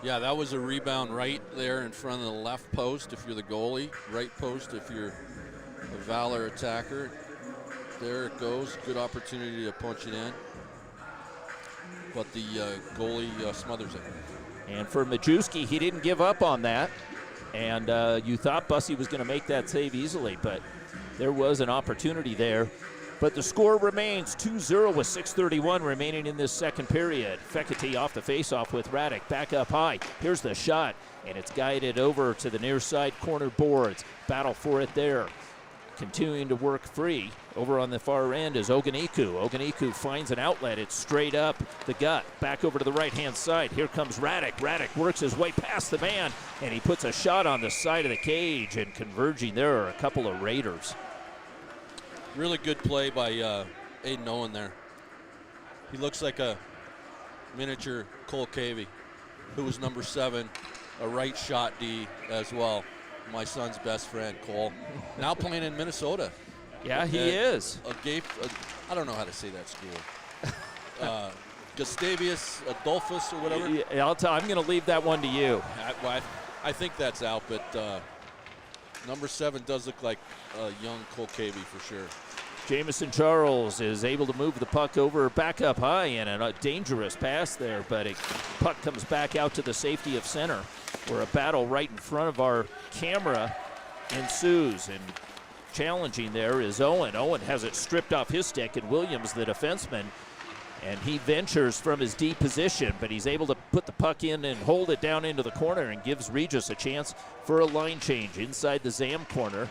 Yeah, that was a rebound right there in front of the left post if you're the goalie, right post if you're a Valor attacker. There it goes. Good opportunity to punch it in. But the goalie smothers it. And for Majewski, he didn't give up on that. And you thought Bussy was going to make that save easily, but there was an opportunity there. But the score remains 2-0 with 6:31 remaining in this second period. Fekete off the faceoff with Radek back up high. Here's the shot, and it's guided over to the near side corner boards. Battle for it there. Continuing to work free. Over on the far end is Oganiku. Oganiku finds an outlet. It's straight up the gut. Back over to the right-hand side. Here comes Radek. Radek works his way past the man, and he puts a shot on the side of the cage, and converging there are a couple of Raiders. Really good play by Aiden Owen there. He looks like a miniature Cole Cavey, who was number 7 a right shot D as well. My son's best friend, Cole, now playing in Minnesota. Yeah, he is. I don't know how to say that school. Gustavius Adolphus or whatever. Yeah, I'm going to leave that one to you. I think that's out, but number 7 does look like young Cole Cavey for sure. Jamison Charles is able to move the puck over back up high, and a dangerous pass there, but a puck comes back out to the safety of center, where a battle right in front of our camera ensues. And challenging there is Owen. Owen has it stripped off his stick, and Williams, the defenseman, and he ventures from his D position, but he's able to put the puck in and hold it down into the corner and gives Regis a chance for a line change inside the Zam corner.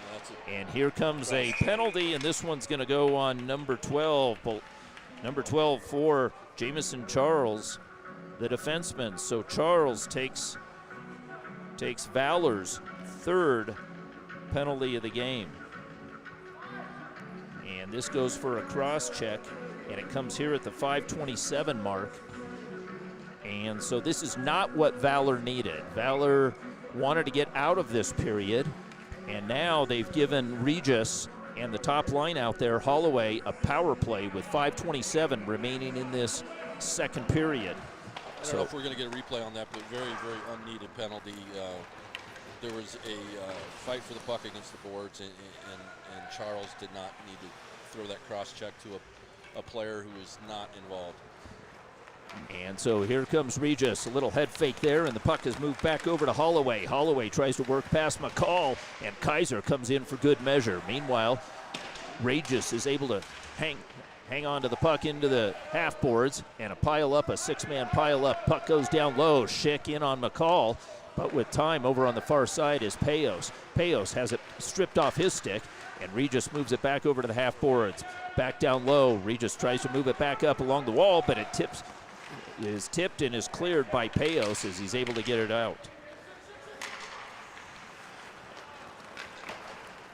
And here comes a penalty, and this one's going to go on number 12. Number 12 for Jamison Charles, the defenseman. So Charles takes Valor's 3rd penalty of the game. And this goes for a cross check, and it comes here at the 5:27 mark. And so this is not what Valor needed. Valor wanted to get out of this period, and now they've given Regis and the top line out there, Holloway, a power play with 5:27 remaining in this second period. I don't know if we're going to get a replay on that, but very, very unneeded penalty. There was a fight for the puck against the boards, and Charles did not need to throw that cross check to a player who was not involved. And so here comes Regis, a little head fake there, and the puck is moved back over to Holloway. Holloway tries to work past McCall, and Kaiser comes in for good measure. Meanwhile, Regis is able to hang on to the puck into the half boards, and a six-man pile-up. Puck goes down low. Schick in on McCall, but with time over on the far side is Payos. Payos has it stripped off his stick, and Regis moves it back over to the half boards. Back down low. Regis tries to move it back up along the wall, but it is tipped and is cleared by Payos as he's able to get it out.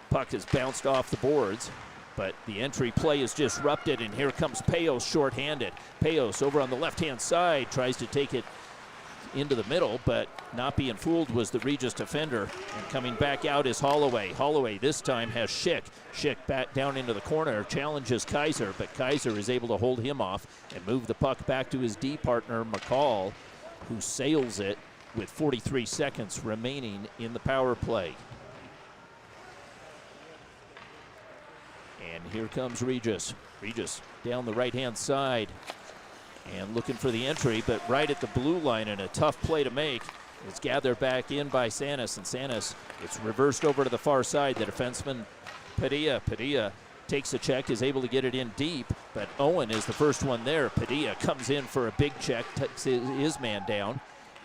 Puck is bounced off the boards, but the entry play is disrupted, and here comes Payos shorthanded. Payos over on the left-hand side tries to take it into the middle, but not being fooled was the Regis defender. And coming back out is Holloway. Holloway this time has Schick. Schick back down into the corner, challenges Kaiser, but Kaiser is able to hold him off and move the puck back to his D partner, McCall, who sails it with 43 seconds remaining in the power play. And here comes Regis. Regis down the right-hand side and looking for the entry, but right at the blue line, and a tough play to make. It's gathered back in by Sanis, and Sanis, it's reversed over to the far side. The defenseman, Padilla takes a check, is able to get it in deep, but Owen is the first one there. Padilla comes in for a big check, takes his man down,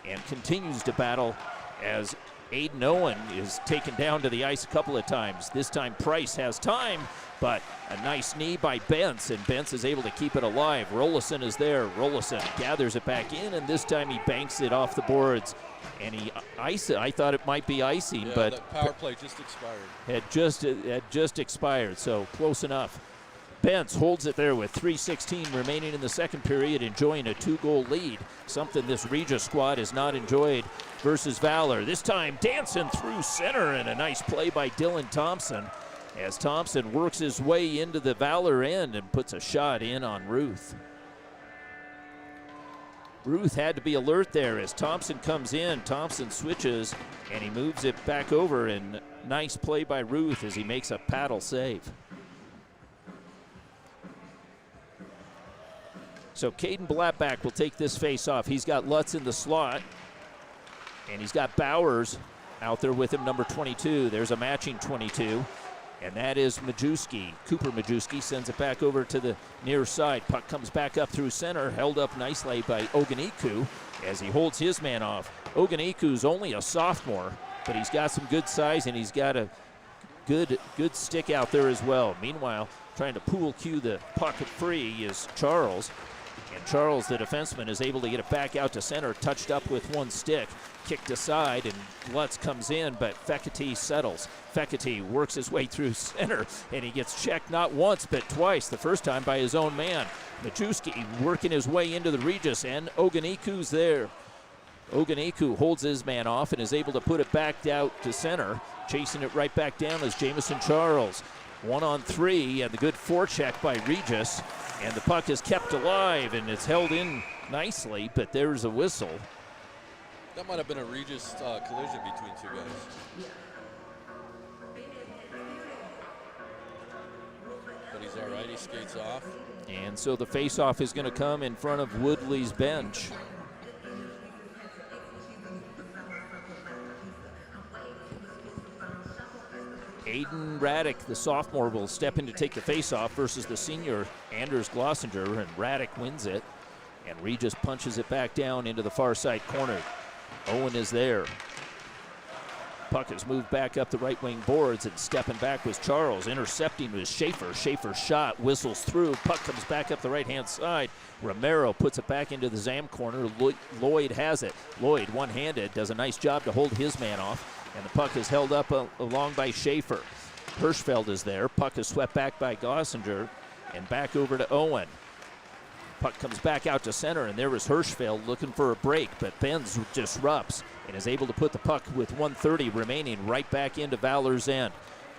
and continues to battle as Aiden Owen is taken down to the ice a couple of times. This time Price has time, but a nice knee by Bentz, and Bentz is able to keep it alive. Rollison is there. Rollison gathers it back in, and this time he banks it off the boards. And he ice it. I thought it might be icing, yeah, but that power play just expired. Had just expired, so close enough. Bentz holds it there with 3:16 remaining in the second period, enjoying a 2-goal lead, something this Regis squad has not enjoyed versus Valor. This time dancing through center, and a nice play by Dylan Thompson as Thompson works his way into the Valor end and puts a shot in on Ruth. Ruth had to be alert there as Thompson comes in. Thompson switches, and he moves it back over, and nice play by Ruth as he makes a paddle save. So Caden Blattback will take this face-off. He's got Lutz in the slot, and he's got Bowers out there with him, number 22. There's a matching 22, and that is Majewski. Cooper Majewski sends it back over to the near side. Puck comes back up through center, held up nicely by Oganiku as he holds his man off. Oganiku's only a sophomore, but he's got some good size, and he's got a good stick out there as well. Meanwhile, trying to pool cue the puck free is Charles. And Charles, the defenseman, is able to get it back out to center, touched up with one stick, kicked aside, and Lutz comes in, but Fekete settles. Fekete works his way through center, and he gets checked not once, but twice, the first time by his own man. Majewski working his way into the Regis, and Oganiku's there. Oganiku holds his man off and is able to put it back out to center. Chasing it right back down is Jamison Charles. 1-on-3, and the good forecheck by Regis. And the puck is kept alive, and it's held in nicely, but there's a whistle. That might have been a Regis collision between two guys. But he's all right, he skates off. And so the faceoff is going to come in front of Woodley's bench. Aiden Raddick, the sophomore, will step in to take the faceoff versus the senior Anders Glossinger, and Raddick wins it. And Regis punches it back down into the far side corner. Owen is there. Puck is moved back up the right wing boards, and stepping back was Charles. Intercepting was Schaefer. Schaefer's shot whistles through. Puck comes back up the right-hand side. Romero puts it back into the Zam corner. Lloyd has it. Lloyd, one-handed, does a nice job to hold his man off. And the puck is held up along by Schaefer. Hirschfeld is there. Puck is swept back by Glossinger and back over to Owen. Puck comes back out to center, and there is Hirschfeld looking for a break, but Benz disrupts and is able to put the puck with 1:30 remaining right back into Valor's end.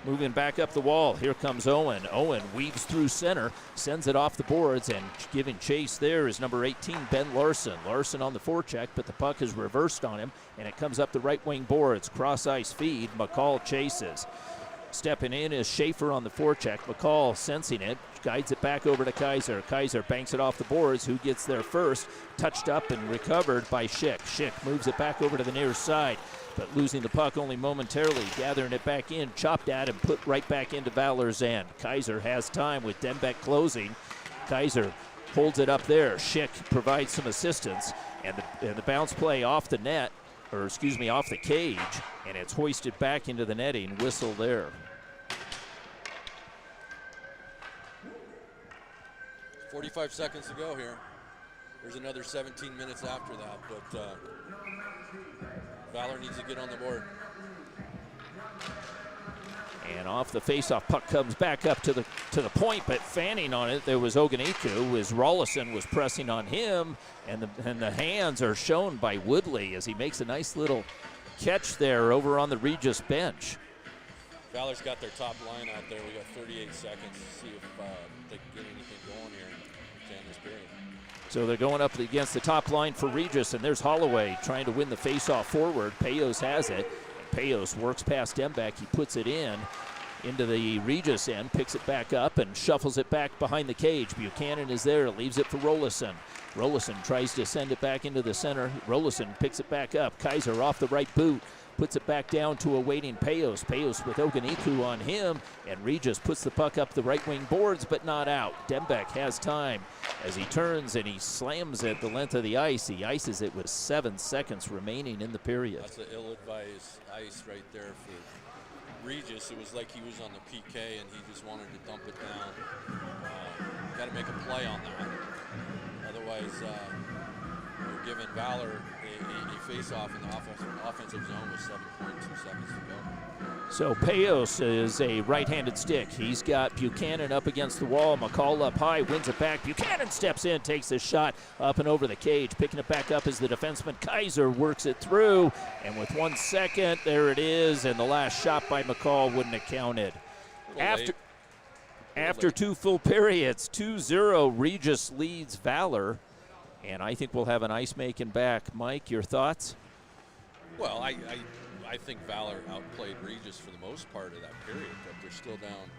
Moving back up the wall, here comes Owen. Owen weaves through center, sends it off the boards, and giving chase there is number 18, Ben Larson. Larson on the forecheck, but the puck is reversed on him, and it comes up the right wing boards. Cross-ice feed, McCall chases. Stepping in is Schaefer on the forecheck. McCall sensing it, guides it back over to Kaiser. Kaiser banks it off the boards. Who gets there first? Touched up and recovered by Schick. Schick moves it back over to the near side, but losing the puck only momentarily. Gathering it back in, chopped at and put right back into Valor's end. Kaiser has time with Denbeck closing. Kaiser holds it up there. Schick provides some assistance, and the bounce play off the net, or excuse me, off the cage, and it's hoisted back into the netting. Whistle there. 45 seconds to go here. There's another 17 minutes after that, but Valor needs to get on the board. And off the faceoff, puck comes back up to the point, but fanning on it, there was Oganiku, as Rollison was pressing on him, and the hands are shown by Woodley as he makes a nice little catch there over on the Regis bench. Valor's got their top line out there. We got 38 seconds to see if they can get anything going here in this period. So they're going up against the top line for Regis, and there's Holloway trying to win the faceoff forward. Payos has it. Payos works past Dembeck. He puts it into the Regis end, picks it back up, and shuffles it back behind the cage. Buchanan is there, leaves it for Rollison. Rollison tries to send it back into the center. Rollison picks it back up. Kaiser off the right boot, puts it back down to a waiting Payos. Payos with Oganiku on him, and Regis puts the puck up the right wing boards, but not out. Dembeck has time as he turns and he slams it the length of the ice. He ices it with 7 seconds remaining in the period. That's an ill-advised ice right there for Regis. It was like he was on the PK and he just wanted to dump it down. Got to make a play on that. Otherwise, we're giving Valor a face-off in the offensive zone with 7.2 seconds to go. So Payos is a right-handed stick. He's got Buchanan up against the wall. McCall up high, wins it back. Buchanan steps in, takes the shot up and over the cage. Picking it back up is the defenseman. Kaiser works it through, and with 1 second, there it is, and the last shot by McCall wouldn't have counted. After 2 full periods, 2-0, Regis leads Valor, and I think we'll have an ice making back. Mike, your thoughts? Well, I think Valor outplayed Regis for the most part of that period, but they're still down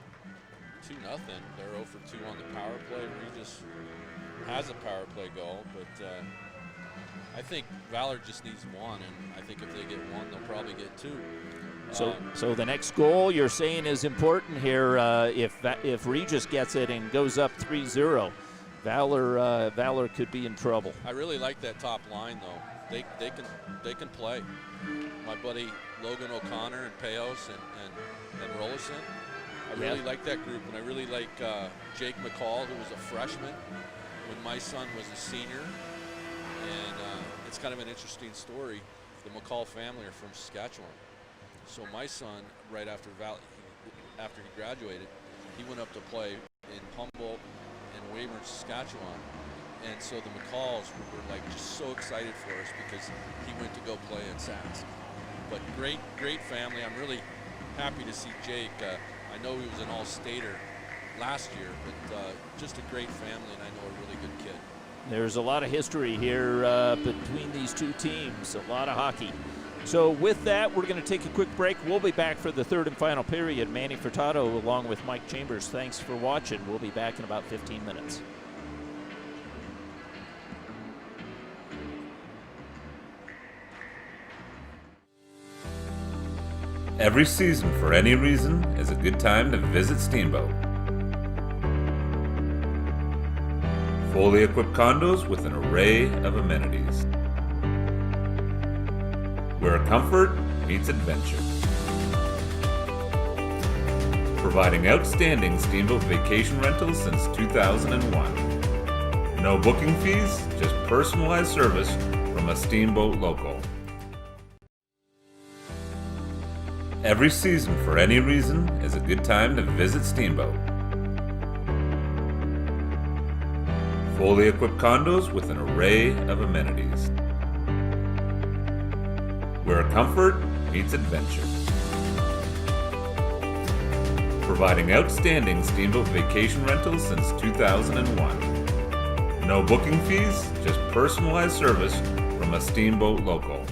2-0. They're 0 for 2 on the power play. Regis has a power play goal, but I think Valor just needs 1, and I think if they get 1, they'll probably get 2. So the next goal you're saying is important here. If Regis gets it and goes up 3-0, Valor could be in trouble. I really like that top line though. They can play. My buddy Logan O'Connor and Payos and Rollison. I really like that group, and I really like Jake McCall, who was a freshman when my son was a senior. And it's kind of an interesting story. The McCall family are from Saskatchewan. So my son, right after he graduated, he went up to play in Humboldt and Weyburn, Saskatchewan. and so the McCalls were like just so excited for us because he went to go play at Sask. But great family. I'm really happy to see Jake. I know he was an all-stater last year, but just a great family, and I know a really good kid. There's a lot of history here between these two teams, a lot of hockey. So with that, we're going to take a quick break. We'll be back for the third and final period. Manny Furtado along with Mike Chambers. Thanks for watching. We'll be back in about 15 minutes. Every season, for any reason, is a good time to visit Steamboat. Fully equipped condos with an array of amenities, where comfort meets adventure. Providing outstanding Steamboat vacation rentals since 2001. No booking fees, just personalized service from a Steamboat local. Every season, for any reason, is a good time to visit Steamboat. Fully equipped condos with an array of amenities, where comfort meets adventure. Providing outstanding Steamboat vacation rentals since 2001. No booking fees, just personalized service from a Steamboat local.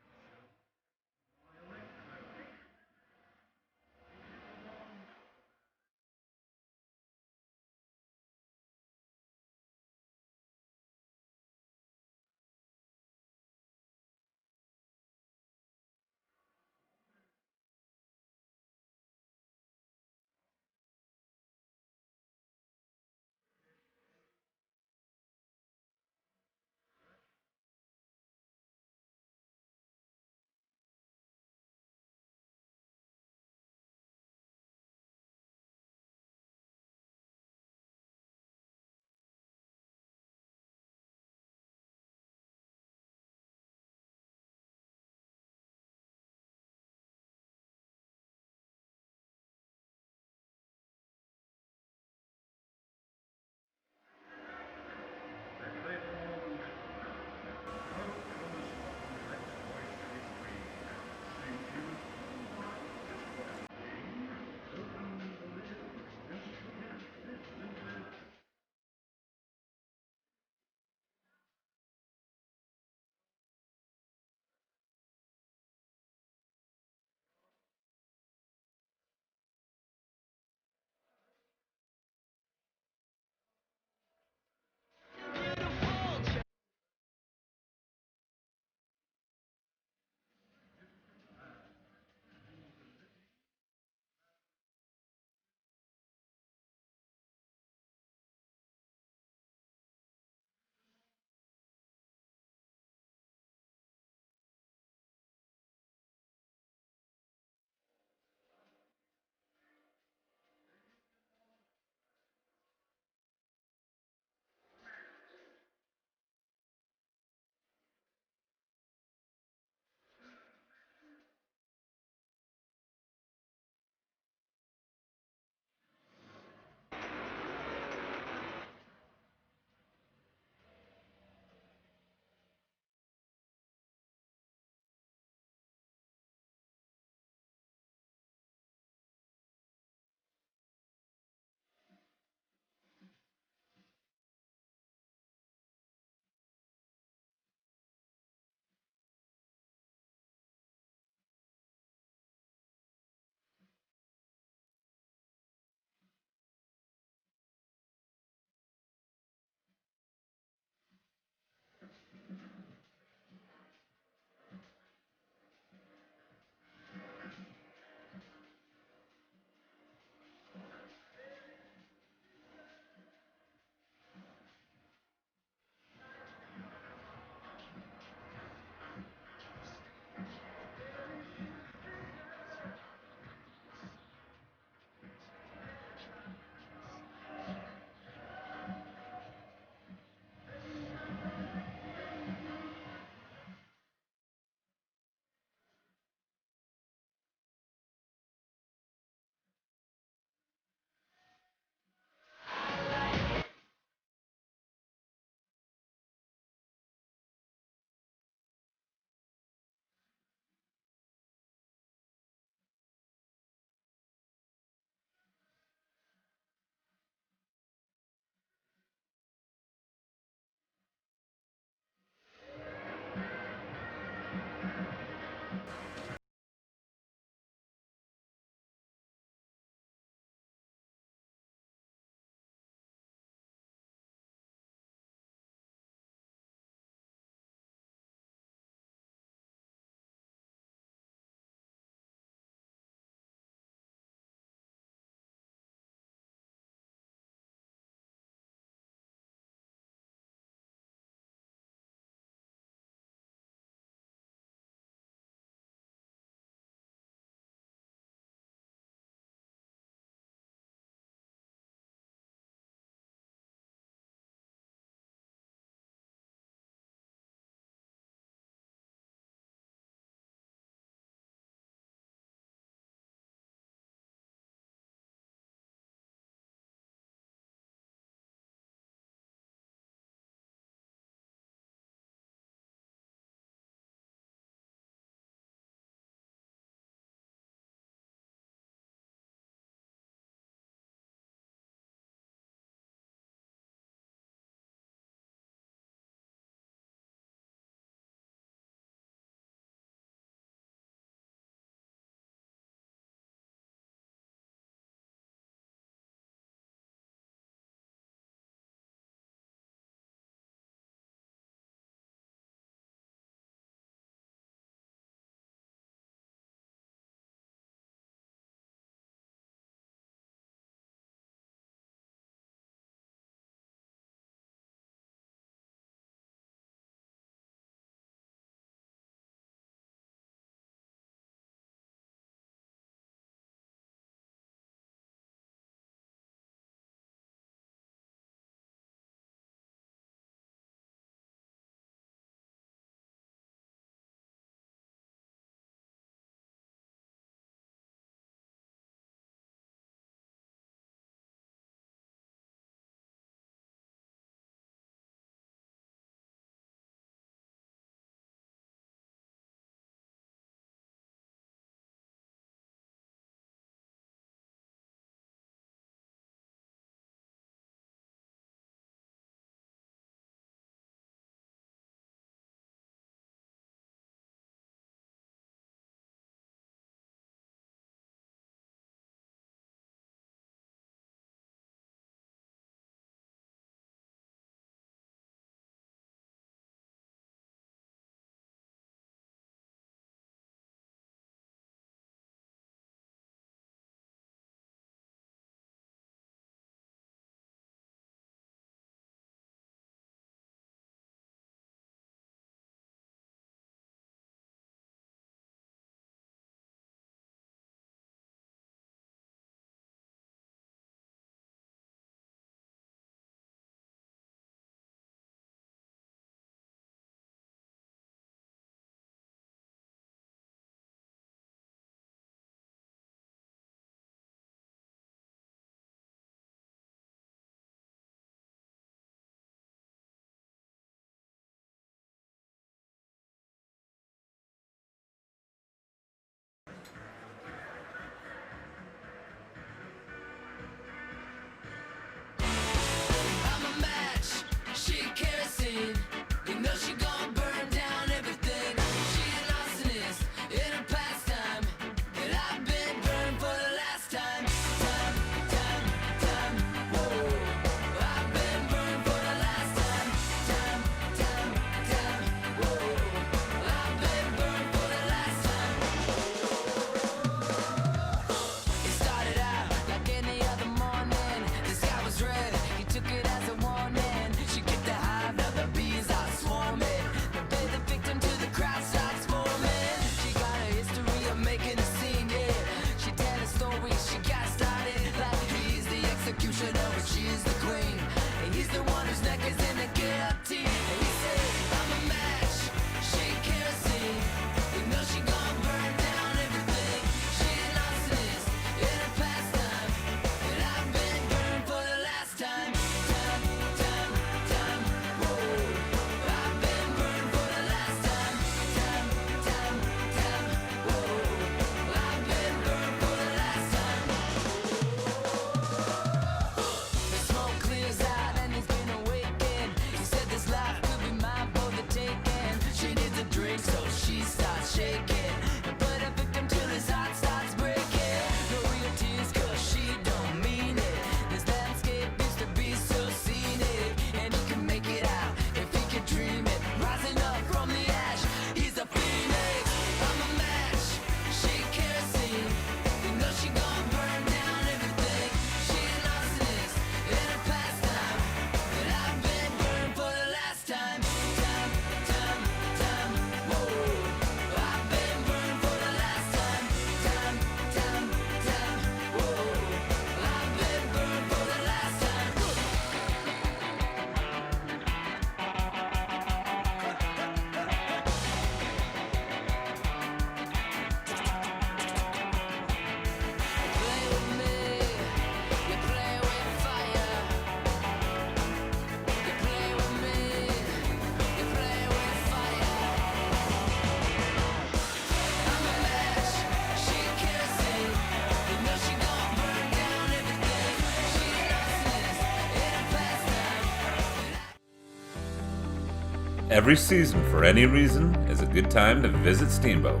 Every season, for any reason, is a good time to visit Steamboat.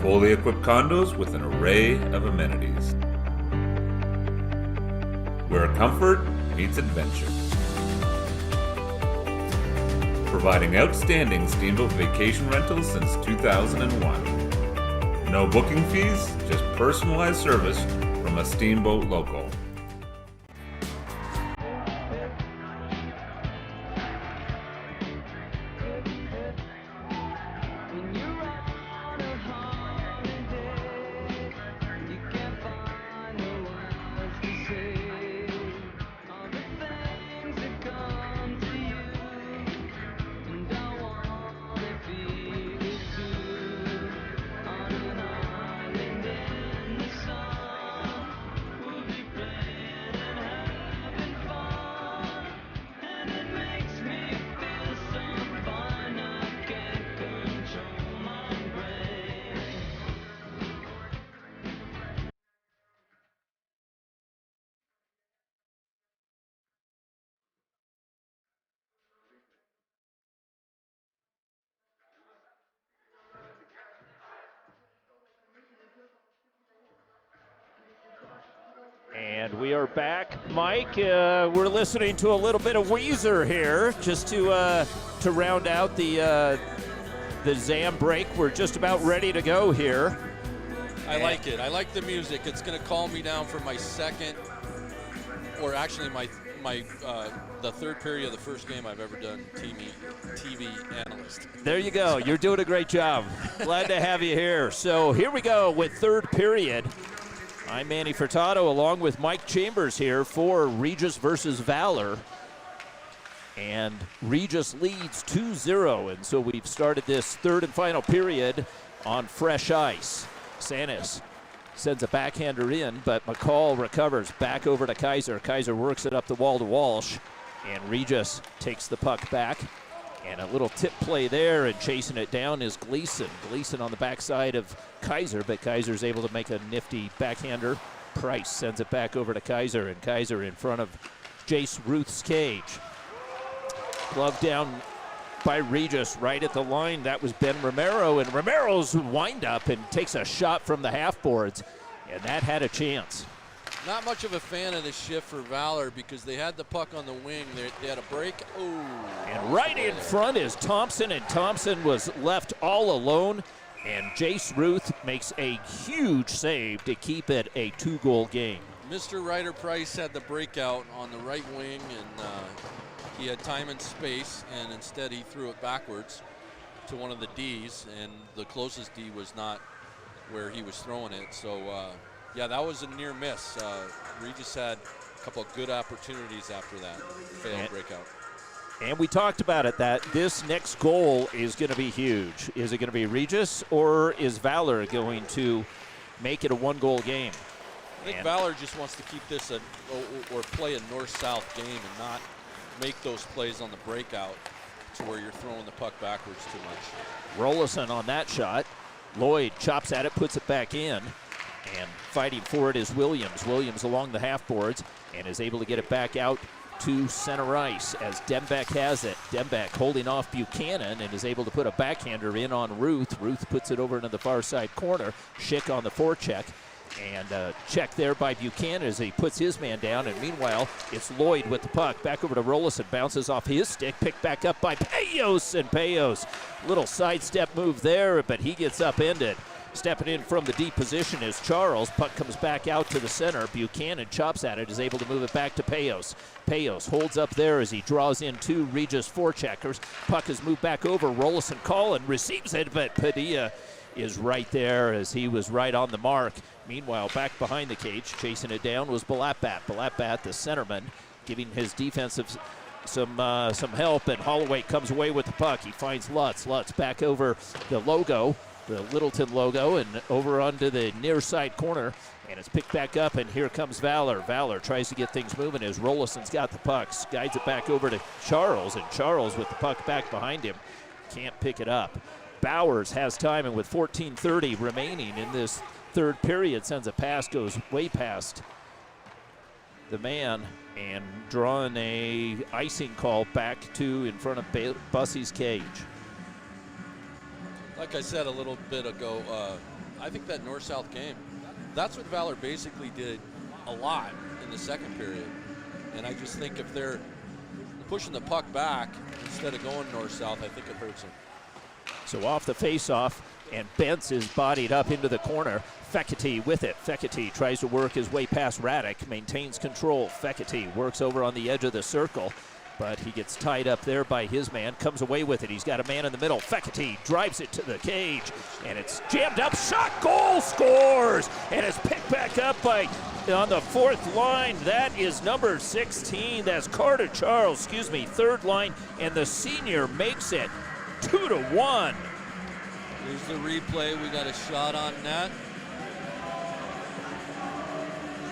Fully equipped condos with an array of amenities, where comfort meets adventure. Providing outstanding Steamboat vacation rentals since 2001. No booking fees, just personalized service from a Steamboat local. And we are back, Mike. We're listening to a little bit of Weezer here, just to round out the Zam break. We're just about ready to go here. I like it. I like the music. It's going to calm me down for my second, or actually the third period of the first game I've ever done TV analyst. There you go. You're doing a great job. Glad to have you here. So here we go with third period. I'm Manny Furtado along with Mike Chambers here for Regis versus Valor. And Regis leads 2-0, and so we've started this third and final period on fresh ice. Sanis sends a backhander in, but McCall recovers back over to Kaiser. Kaiser works it up the wall to Walsh, and Regis takes the puck back. And a little tip play there, and chasing it down is Gleason. Gleason on the backside of Kaiser, but Kaiser's able to make a nifty backhander. Price sends it back over to Kaiser, and Kaiser in front of Jace Ruth's cage. Glove down by Regis right at the line. That was Ben Romero, and Romero's wind up and takes a shot from the half boards, and that had a chance. Not much of a fan of the shift for Valor because they had the puck on the wing. They had a break. Oh. And right in front is Thompson, and Thompson was left all alone. And Jace Ruth makes a huge save to keep it a 2-goal game. Mr. Ryder Price had the breakout on the right wing, and he had time and space, and instead he threw it backwards to one of the Ds, and the closest D was not where he was throwing it. So, yeah, that was a near miss. Regis had a couple of good opportunities after that failed breakout. And we talked about it, that this next goal is going to be huge. Is it going to be Regis, or is Valor going to make it a 1-goal game? I think Valor just wants to keep this or play a north-south game and not make those plays on the breakout to where you're throwing the puck backwards too much. Rollison on that shot. Lloyd chops at it, puts it back in. And fighting for it is Williams. Williams along the half boards and is able to get it back out to center ice as Dembeck has it. Dembeck holding off Buchanan and is able to put a backhander in on Ruth. Ruth puts it over into the far side corner. Schick on the forecheck. And check there by Buchanan as he puts his man down. And meanwhile, it's Lloyd with the puck. Back over to Rollison. Bounces off his stick. Picked back up by Payos. And Payos, little sidestep move there, but he gets upended. Stepping in from the deep position is Charles. Puck comes back out to the center. Buchanan chops at it, is able to move it back to Payos. Payos holds up there as he draws in 2 Regis forecheckers. Puck is moved back over. Rollison Collin receives it, but Padilla is right there as he was right on the mark. Meanwhile, back behind the cage, chasing it down was Balatbat. Balatbat, the centerman, giving his defensive some help, and Holloway comes away with the puck. He finds Lutz. Lutz back over the logo, the Littleton logo, and over onto the near side corner, and it's picked back up, and here comes Valor. Valor tries to get things moving as Rollison's got the puck, guides it back over to Charles, and Charles with the puck back behind him can't pick it up. Bowers has time, and with 14:30 remaining in this third period, sends a pass, goes way past the man and drawing a icing call back to in front of Bussey's cage. Like I said a little bit ago, I think that north-south game, that's what Valor basically did a lot in the second period. And I just think if they're pushing the puck back instead of going north-south, I think it hurts them. So off the face-off, and Bentz is bodied up into the corner. Fekete with it. Fekete tries to work his way past Radek, maintains control. Fekete works over on the edge of the circle, but he gets tied up there by his man, comes away with it. He's got a man in the middle. Fekete drives it to the cage, and it's jammed up. Shot, goal, scores, and it's picked back up by on the fourth line. That is number 16. That's Carter Charles, third line, and the senior makes it 2-1. Here's the replay. We got a shot on net.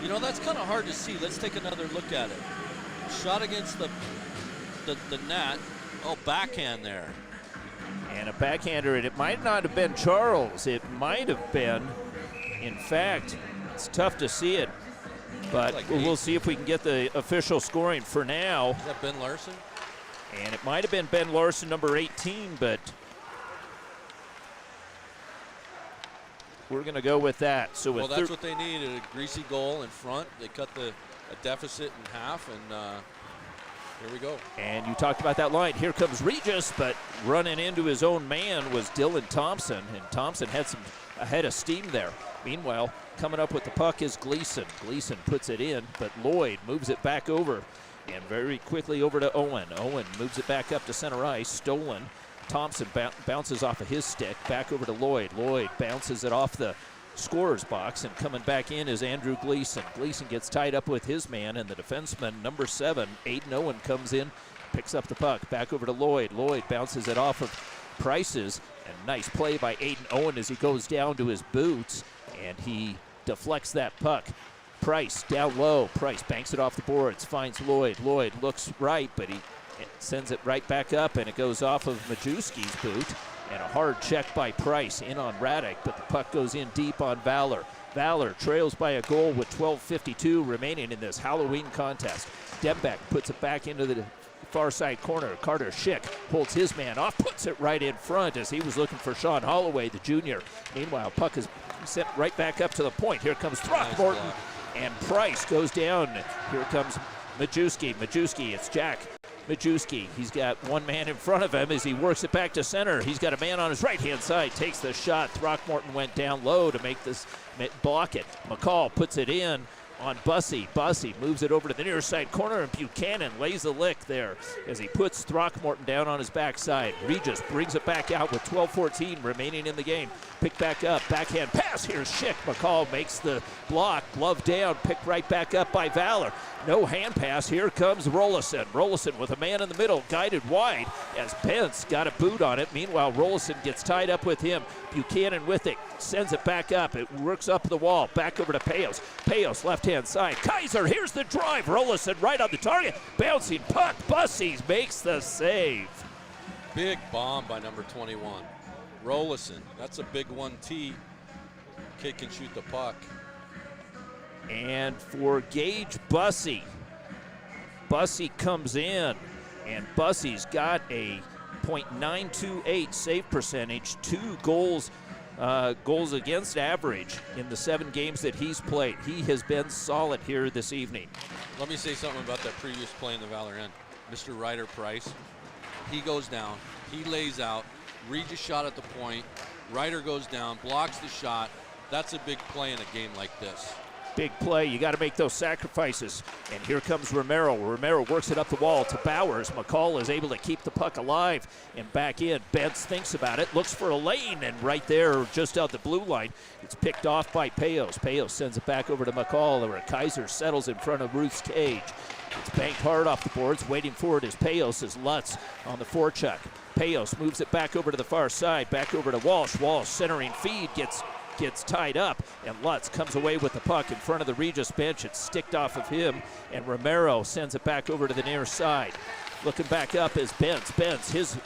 You know, that's kind of hard to see. Let's take another look at it. Shot against the net. Oh, backhand there. And a backhander, and it might not have been Charles. It might have been, in fact, it's tough to see it, but like we'll see if we can get the official scoring for now. Is that Ben Larson? And it might have been Ben Larson, number 18, but we're going to go with that. So well, that's what they need, a greasy goal in front. They cut a deficit in half, and here we go. And you talked about that line. Here comes Regis, but running into his own man was Dylan Thompson, and Thompson had a head of steam there. Meanwhile, coming up with the puck is Gleason. Gleason puts it in, but Lloyd moves it back over, and very quickly over to Owen. Owen moves it back up to center ice, stolen. Thompson bounces off of his stick, back over to Lloyd. Lloyd bounces it off the scorer's box, and coming back in is Andrew Gleason. Gleason gets tied up with his man, and the defenseman, number 7, Aiden Owen, comes in, picks up the puck, back over to Lloyd. Lloyd bounces it off of Price's, and nice play by Aiden Owen as he goes down to his boots, and he deflects that puck. Price down low. Price banks it off the boards, finds Lloyd. Lloyd looks right, but he sends it right back up, and it goes off of Majewski's boot. And a hard check by Price in on Radek, but the puck goes in deep on Valor. Valor trails by a goal with 12:52 remaining in this Halloween contest. Dembeck puts it back into the far side corner. Carter Schick holds his man off, puts it right in front as he was looking for Sean Holloway, the junior. Meanwhile, puck is sent right back up to the point. Here comes Throckmorton, and Price goes down. Here comes Majewski. Majewski, it's Jack Majewski. He's got one man in front of him as he works it back to center. He's got a man on his right-hand side, takes the shot. Throckmorton went down low to make this block it. McCall puts it in on Bussey. Bussey moves it over to the near side corner, and Buchanan lays a lick there as he puts Throckmorton down on his backside. Regis brings it back out with 12:14 remaining in the game. Picked back up, backhand pass. Here's Schick. McCall makes the block, glove down, picked right back up by Valor. No hand pass. Here comes Rollison. Rollison with a man in the middle, guided wide as Pence got a boot on it. Meanwhile, Rollison gets tied up with him. Buchanan with it, sends it back up. It works up the wall, back over to Payos. Payos left-hand side. Kaiser, here's the drive. Rollison right on the target. Bouncing puck. Bussey makes the save. Big bomb by number 21. Rollison, that's a big 1T. Kid can shoot the puck. And for Gage Bussey, Bussey comes in, and Bussey's got a .928 save percentage, 2 goals against average in the 7 games that he's played. He has been solid here this evening. Let me say something about that previous play in the Valor end. Mr. Ryder Price, he goes down, he lays out, Regis shot at the point, Ryder goes down, blocks the shot. That's a big play in a game like this. Big play. You got to make those sacrifices. And here comes Romero. Romero works it up the wall to Bowers. McCall is able to keep the puck alive and back in. Bentz thinks about it, looks for a lane, and right there, just out the blue line, it's picked off by Payos. Payos sends it back over to McCall, where Kaiser settles in front of Ruth's cage. It's banked hard off the boards. Waiting for it is Payos as Lutz on the forecheck. Payos moves it back over to the far side, back over to Walsh. Walsh centering feed gets tied up, and Lutz comes away with the puck in front of the Regis bench. It's sticked off of him, and Romero sends it back over to the near side. Looking back up is Bentz. Bentz, his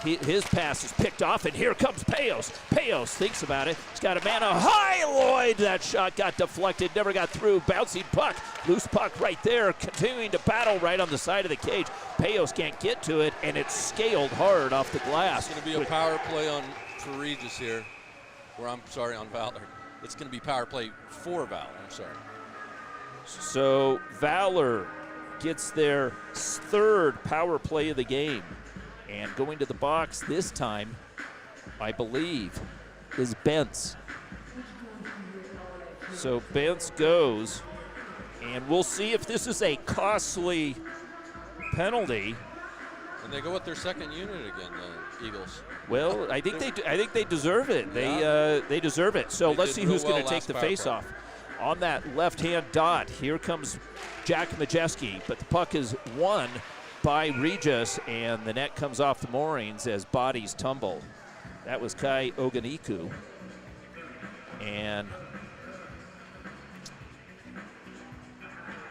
His pass is picked off, and here comes Payos. Payos thinks about it. He's got a man on high. Lloyd, that shot got deflected, never got through. Bouncing puck, loose puck right there, continuing to battle right on the side of the cage. Payos can't get to it, and it's scaled hard off the glass. It's going to be a power play for Regis here, on Valor. It's going to be power play for Valor, I'm sorry. So Valor gets their third power play of the game. And going to the box this time, I believe, is Bentz. So Bentz goes, and we'll see if this is a costly penalty. And they go with their second unit again, the Eagles. Well, I think they deserve it. Yeah. They deserve it. So let's see who's going to take the face-off. On that left-hand dot, here comes Jack Majeski, but the puck is won by Regis, and the net comes off the moorings as bodies tumble. That was Kai Oganiku. And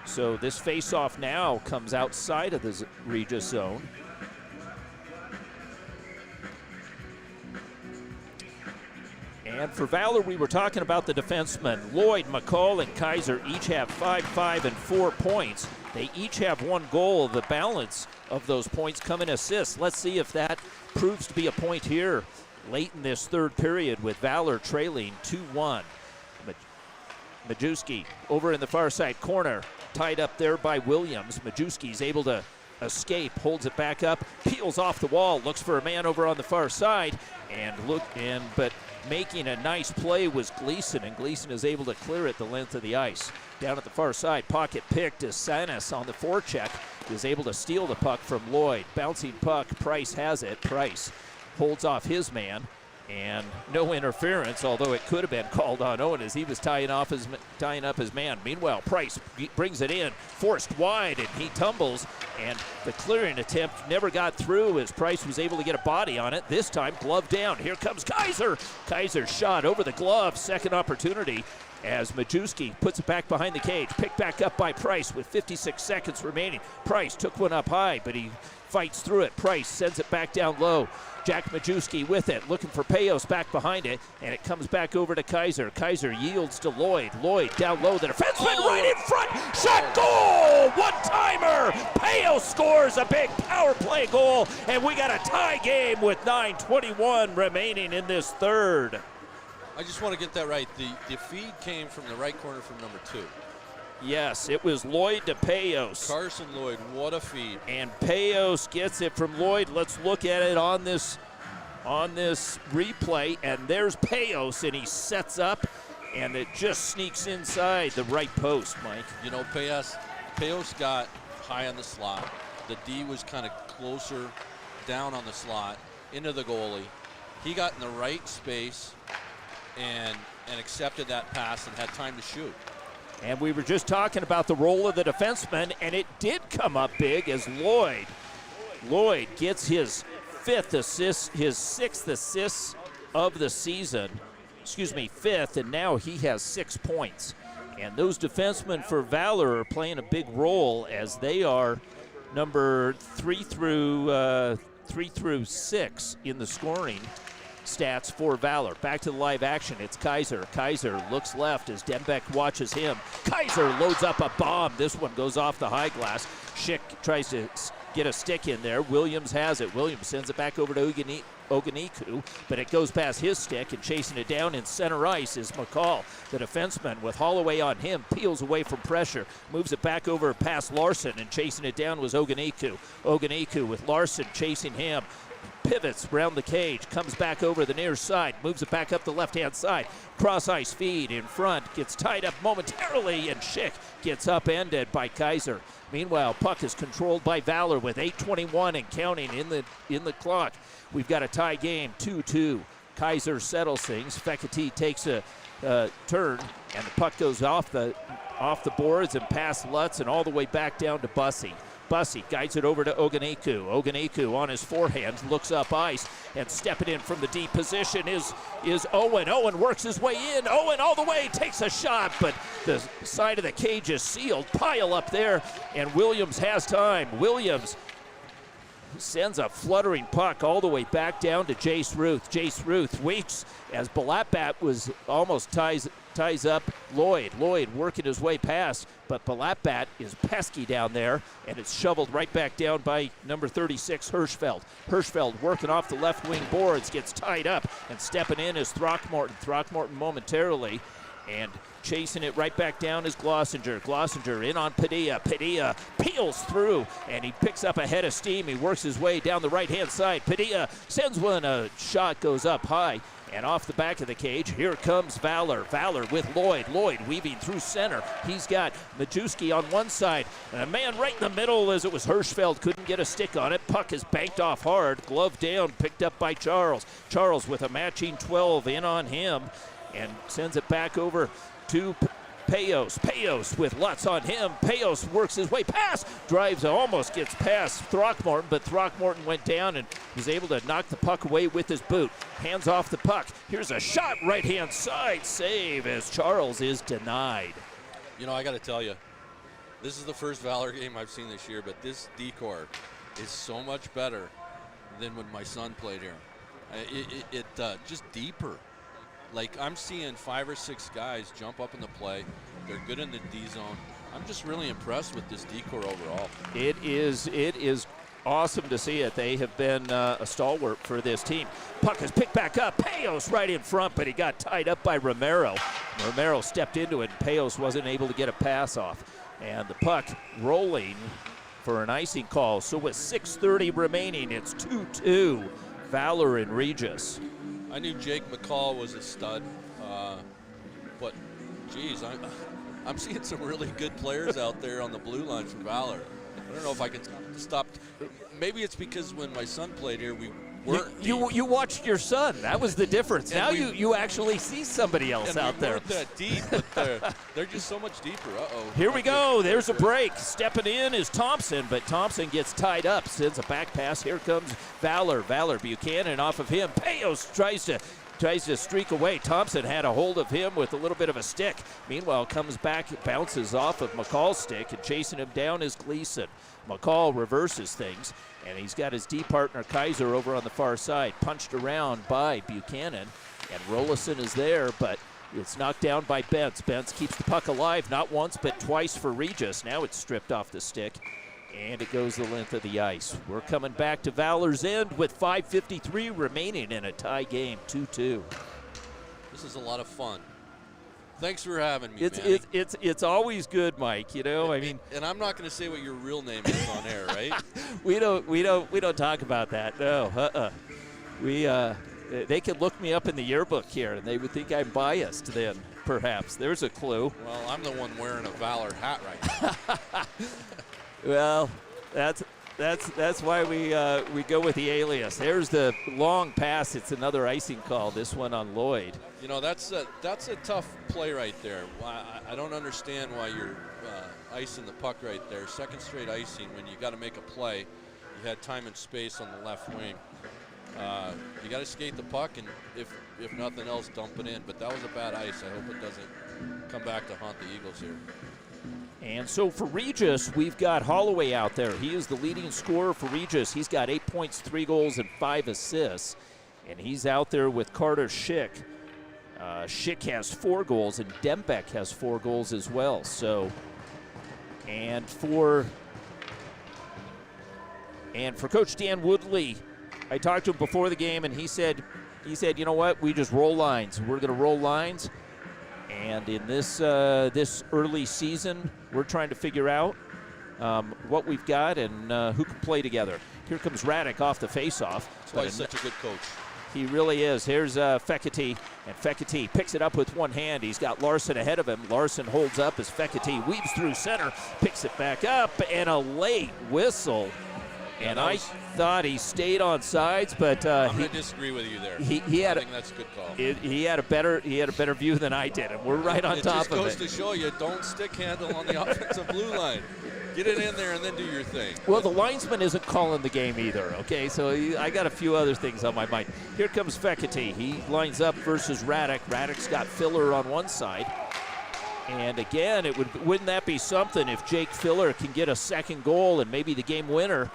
so this face-off now comes outside of the Regis zone. And for Valor, we were talking about the defensemen. Lloyd, McCall, and Kaiser each have 5, 5, and 4 points. They each have 1 goal. The balance of those points come in assists. Let's see if that proves to be a point here late in this third period with Valor trailing 2-1. Majewski over in the far side corner, tied up there by Williams. Majewski's able to escape, holds it back up, peels off the wall, looks for a man over on the far side, but making a nice play was Gleason, and Gleason is able to clear it the length of the ice. Down at the far side, pocket picked as Sanis on the forecheck is able to steal the puck from Lloyd. Bouncing puck, Price has it. Price holds off his man, and no interference, although it could have been called on Owen as he was tying up his man. Meanwhile, Price brings it in, forced wide, and he tumbles, and the clearing attempt never got through as Price was able to get a body on it. This time, glove down. Here comes Kaiser. Kaiser shot over the glove, second opportunity, as Majewski puts it back behind the cage. Picked back up by Price with 56 seconds remaining. Price took one up high, but he fights through it. Price sends it back down low. Jack Majewski with it, looking for Payos back behind it, and it comes back over to Kaiser. Kaiser yields to Lloyd. Lloyd down low, the defenseman right in front. Shot, goal! One-timer! Payos scores a big power play goal, and we got a tie game with 9:21 remaining in this third. I just want to get that right. The feed came from the right corner from number 2. Yes, it was Lloyd to Payos. Carson Lloyd, what a feed. And Payos gets it from Lloyd. Let's look at it on this replay. And there's Payos, and he sets up, and it just sneaks inside the right post, Mike. You know, Payos got high on the slot. The D was kind of closer down on the slot into the goalie. He got in the right space and accepted that pass and had time to shoot. And we were just talking about the role of the defenseman, and it did come up big as Lloyd gets his 5th assist, his 6th assist of the season. 5th, and now he has 6 points. And those defensemen for Valor are playing a big role as they are number 3 through 6 in the scoring stats for Valor. Back to the live action. It's Kaiser. Kaiser looks left as Dembeck watches him. Kaiser loads up a bomb. This one goes off the high glass. Schick tries to get a stick in there. Williams has it. Williams sends it back over to Oganiku, but it goes past his stick, and chasing it down in center ice is McCall. The defenseman with Holloway on him peels away from pressure, moves it back over past Larson, and chasing it down was Oganiku. Oganiku with Larson chasing him. Pivots around the cage, comes back over the near side, moves it back up the left-hand side. Cross-ice feed in front, gets tied up momentarily, and Schick gets upended by Kaiser. Meanwhile, puck is controlled by Valor with 8:21 and counting in the clock. We've got a tie game, 2-2. Kaiser settles things. Fekete takes a turn, and the puck goes off the boards and past Lutz and all the way back down to Bussey. Bussey guides it over to Oganiku. Oganiku on his forehand, looks up ice, and stepping in from the deep position is Owen. Owen works his way in. Owen all the way, takes a shot, but the side of the cage is sealed. Pile up there, and Williams has time. Williams sends a fluttering puck all the way back down to Jace Ruth. Jace Ruth waits as Balatbat was almost ties up Lloyd. Lloyd working his way past, but Balatbat is pesky down there, and it's shoveled right back down by number 36, Hirschfeld. Hirschfeld working off the left wing boards, gets tied up, and stepping in is Throckmorton. Throckmorton momentarily, and chasing it right back down is Glossinger. Glossinger in on Padilla. Padilla peels through, and he picks up a head of steam. He works his way down the right-hand side. Padilla sends one. A shot goes up high and off the back of the cage. Here comes Valor. Valor with Lloyd. Lloyd weaving through center. He's got Majewski on one side, and a man right in the middle as it was Hirschfeld. Couldn't get a stick on it. Puck is banked off hard. Glove down, picked up by Charles. Charles with a matching 12 in on him, and sends it back over to Payos. Payos with Lutz on him. Payos works his way past, drives, almost gets past Throckmorton, but Throckmorton went down and was able to knock the puck away with his boot. Hands off the puck. Here's a shot, right-hand side, save as Charles is denied. You know, I got to tell you, this is the first Valor game I've seen this year, but this decor is so much better than when my son played here. It just deeper. Like, I'm seeing 5 or 6 guys jump up in the play. They're good in the D zone. I'm just really impressed with this decor overall. It is awesome to see it. They have been a stalwart for this team. Puck is picked back up. Payos right in front, but he got tied up by Romero. Romero stepped into it, and Payos wasn't able to get a pass off. And the puck rolling for an icing call. So with 6:30 remaining, it's 2-2. Valor and Regis. I knew Jake McCall was a stud, but geez, I'm seeing some really good players out there on the blue line for Valor. I don't know if I can stop. Maybe it's because when my son played here, we weren't. You watched your son. That was the difference. Now you actually see somebody else out there. Weren't that deep, but they're just so much deeper. Uh-oh. Here we go. There's a break. Stepping in is Thompson, but Thompson gets tied up. Sends a back pass. Here comes Valor. Valor Buchanan off of him. Payos tries to streak away. Thompson had a hold of him with a little bit of a stick. Meanwhile, comes back, bounces off of McCall's stick, and chasing him down is Gleason. McCall reverses things, and he's got his D partner Kaiser over on the far side, punched around by Buchanan, and Rollison is there, but it's knocked down by Bentz. Bentz keeps the puck alive, not once but twice for Regis. Now it's stripped off the stick, and it goes the length of the ice. We're coming back to Valor's end with 5:53 remaining in a tie game, 2-2. This is a lot of fun. Thanks for having me, It's always good, Mike. You know, I mean, and I'm not going to say what your real name is on air, right? we don't talk about that. No, they could look me up in the yearbook here, and they would think I'm biased. Then perhaps there's a clue. Well, I'm the one wearing a Valor hat right now. Well, that's why we go with the alias. There's the long pass. It's another icing call. This one on Lloyd. You know, that's a tough play right there. I don't understand why you're icing the puck right there. Second straight icing when you got to make a play. You had time and space on the left wing. You got to skate the puck, and if nothing else, dump it in. But that was a bad ice. I hope it doesn't come back to haunt the Eagles here. And so for Regis, we've got Holloway out there. He is the leading scorer for Regis. He's got 8 points, 3 goals, and 5 assists. And he's out there with Carter Schick. Schick has 4 goals, and Dembeck has 4 goals as well. So, and for Coach Dan Woodley, I talked to him before the game, and he said, you know what? We just roll lines. We're going to roll lines. And in this early season, we're trying to figure out what we've got and who can play together. Here comes Radek off the faceoff. That's why he's such a good coach. He really is. Here's Fekete, and Fekete picks it up with one hand. He's got Larson ahead of him. Larson holds up as Fekete weaves through center, picks it back up, and a late whistle. And I thought he stayed on sides, but I'm going to disagree with you there. I think that's a good call. He had a better view than I did, and we're right on top of it. It just goes to show you, don't stick handle on the offensive blue line. Get it in there and then do your thing. Well, the linesman isn't calling the game either, okay? So I got a few other things on my mind. Here comes Fekete. He lines up versus Radek. Radek's got Filler on one side. And again, wouldn't that be something if Jake Filler can get a second goal and maybe the game winner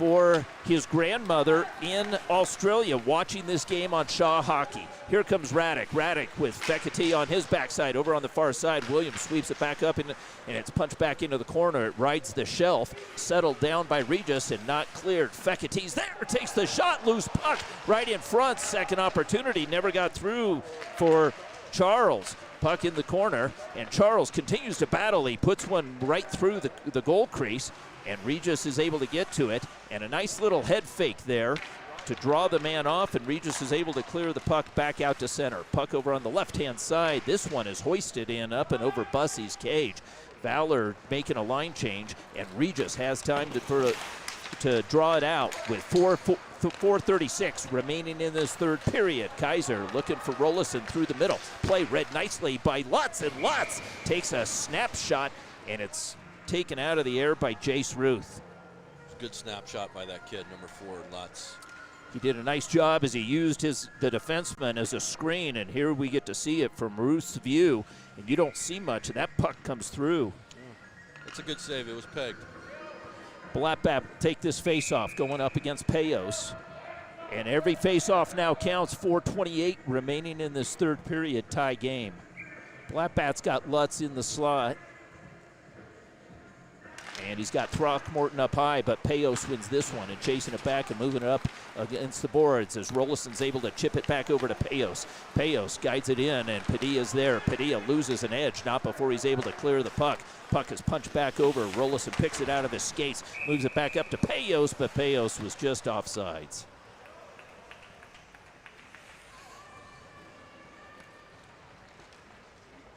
for his grandmother in Australia watching this game on Shaw Hockey. Here comes Radek. Radek with Fekete on his backside. Over on the far side, Williams sweeps it back up, and it's punched back into the corner. It rides the shelf, settled down by Regis and not cleared. Fekete's there, takes the shot, loose puck right in front. Second opportunity, never got through for Charles. Puck in the corner, and Charles continues to battle. He puts one right through the goal crease, and Regis is able to get to it. And a nice little head fake there to draw the man off, and Regis is able to clear the puck back out to center. Puck over on the left-hand side. This one is hoisted in up and over Bussey's cage. Valor making a line change, and Regis has time to draw it out with 4:36 remaining in this third period. Kaiser looking for Rollison through the middle. Play read nicely by Lutz, and Lutz takes a snapshot, and it's taken out of the air by Jace Ruth. Good snapshot by that kid, number 4, Lutz. He did a nice job as he used the defenseman as a screen, and here we get to see it from Ruth's view, and you don't see much, and that puck comes through. It's a good save. It was pegged. Blackback take this face-off going up against Payos. And every face-off now counts. 4:28 remaining in this third period tie game. Blackback's got Lutz in the slot. And he's got Throckmorton up high, but Payos wins this one and chasing it back and moving it up against the boards as Rollison's able to chip it back over to Payos. Payos guides it in, and Padilla's there. Padilla loses an edge, not before he's able to clear the puck. Puck is punched back over. Rollison picks it out of his skates, moves it back up to Payos, but Payos was just offsides.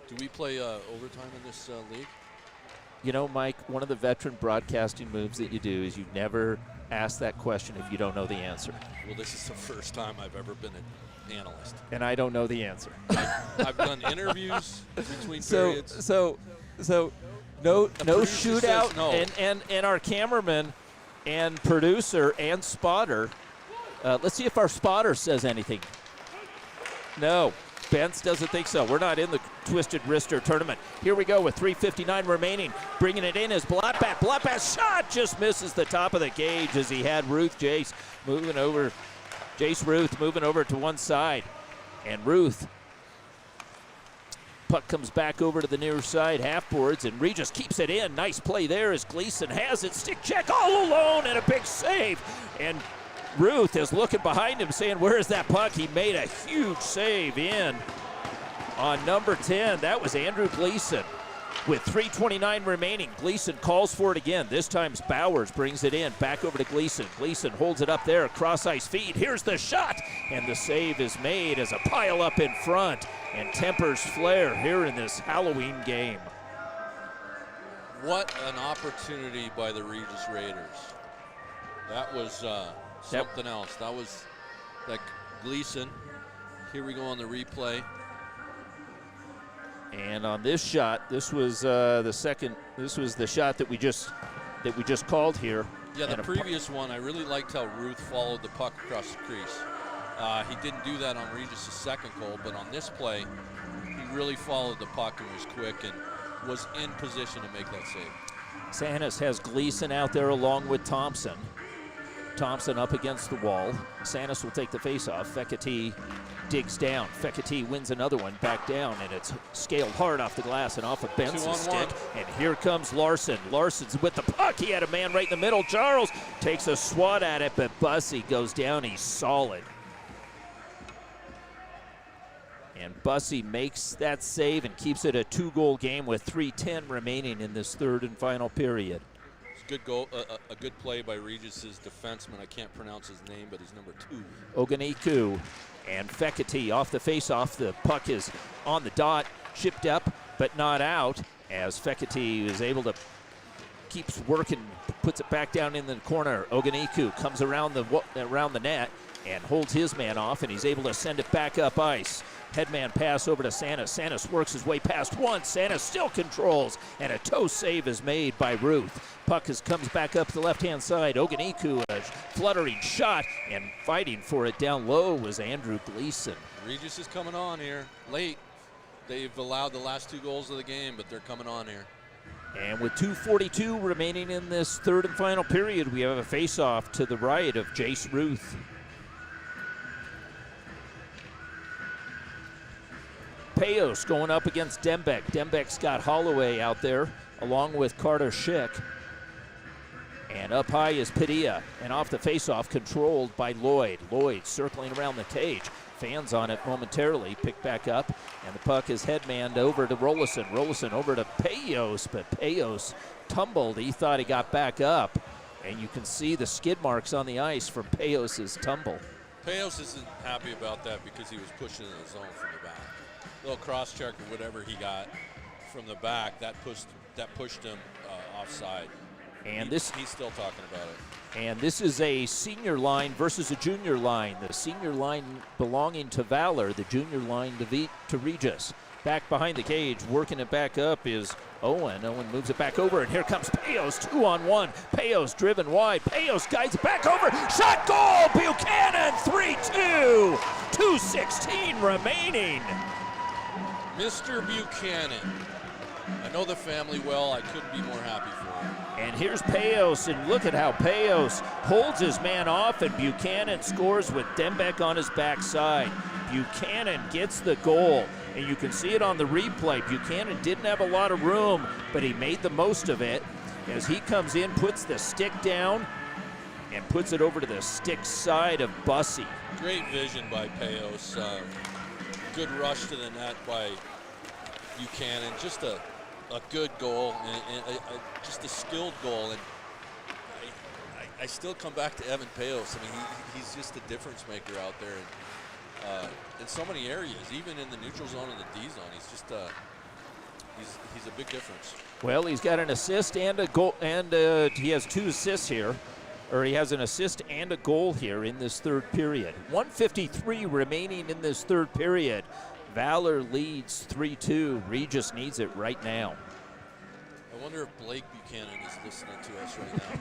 Do we play overtime in this league? You know, Mike, one of the veteran broadcasting moves that you do is you never ask that question if you don't know the answer. Well, this is the first time I've ever been an analyst. And I don't know the answer. I've done interviews between periods. So no shootout, says no. And our cameraman and producer and spotter. Let's see if our spotter says anything. No. Bence doesn't think so. We're not in the Twisted Wrister tournament. Here we go with 3:59 remaining. Bringing it in is Blackback. Blackback's shot just misses the top of the cage as he had Jace Ruth moving over to one side. And Ruth, puck comes back over to the near side half boards, and Regis keeps it in. Nice play there as Gleason has it. Stick check all alone and a big save. And Ruth is looking behind him saying, where's that puck? He made a huge save in on number 10. That was Andrew Gleason. With 3:29 remaining, Gleason calls for it again. This time Bowers brings it in, back over to Gleason. Gleason holds it up there, cross ice feed. Here's the shot, and the save is made as a pile up in front and tempers flair here in this Halloween game. What an opportunity by the Regis Raiders. That was something else. That was that Gleason. Here we go on the replay. And on this shot, this was the second. This was the shot that we just called here. Yeah, the previous one, I really liked how Ruth followed the puck across the crease. He didn't do that on Regis' second goal, but on this play, he really followed the puck and was quick and was in position to make that save. Sanis has Gleason out there along with Thompson. Thompson up against the wall. Sanis will take the faceoff. Fekete digs down. Fekete wins another one back down, and it's scaled hard off the glass and off of Benson's stick. And here comes Larson. Larson's with the puck. He had a man right in the middle. Charles takes a swat at it, but Bussey goes down. He's solid. And Bussey makes that save and keeps it a 2-goal game with 3:10 remaining in this third and final period. Good goal, a good play by Regis's defenseman. I can't pronounce his name, but he's number 2. Oganiku and Fekete off the face-off. The puck is on the dot, chipped up, but not out, as Fekete is able to keeps working, puts it back down in the corner. Oganiku comes around the net and holds his man off, and he's able to send it back up ice. Headman pass over to Sanis. Sanis works his way past one. Sanis still controls, and a toe save is made by Ruth. Puck comes back up the left-hand side. Oganiku, a fluttering shot, and fighting for it down low was Andrew Gleason. Regis is coming on here late. They've allowed the last 2 goals of the game, but they're coming on here. And with 2:42 remaining in this third and final period, we have a face-off to the right of Jace Ruth. Payos going up against Dembeck. Dembeck's got Holloway out there along with Carter Schick. And up high is Padilla, and off the faceoff controlled by Lloyd. Lloyd circling around the cage. Fans on it momentarily, pick back up, and the puck is headmanned over to Rollison. Rollison over to Payos, but Payos tumbled. He thought he got back up, and you can see the skid marks on the ice from Payos' tumble. Payos isn't happy about that because he was pushing in the zone from the back. Little cross check or whatever he got from the back, that pushed him offside. And he's still talking about it. And this is a senior line versus a junior line. The senior line belonging to Valor, the junior line to Regis. Back behind the cage, working it back up is Owen. Owen moves it back over, and here comes Payos, 2-on-1. Payos driven wide. Payos guides it back over. Shot, goal! Buchanan, 3-2. 2:16 remaining. Mr. Buchanan. I know the family well. I couldn't be more happy for him. And here's Payos, and look at how Payos holds his man off, and Buchanan scores with Dembeck on his backside. Buchanan gets the goal, and you can see it on the replay. Buchanan didn't have a lot of room, but he made the most of it as he comes in, puts the stick down, and puts it over to the stick side of Bussey. Great vision by Payos. Good rush to the net by Buchanan. Just a good goal and just a skilled goal. And I still come back to Evan Payos. I mean, he's just a difference maker out there in so many areas, even in the neutral zone and the D zone. He's just he's a big difference. Well, he's got an assist and a goal, and he has 2 assists here. Or he has an assist and a goal here in this third period. 1:53 remaining in this third period. Valor leads 3-2. Regis needs it right now. I wonder if Blake Buchanan is listening to us right now.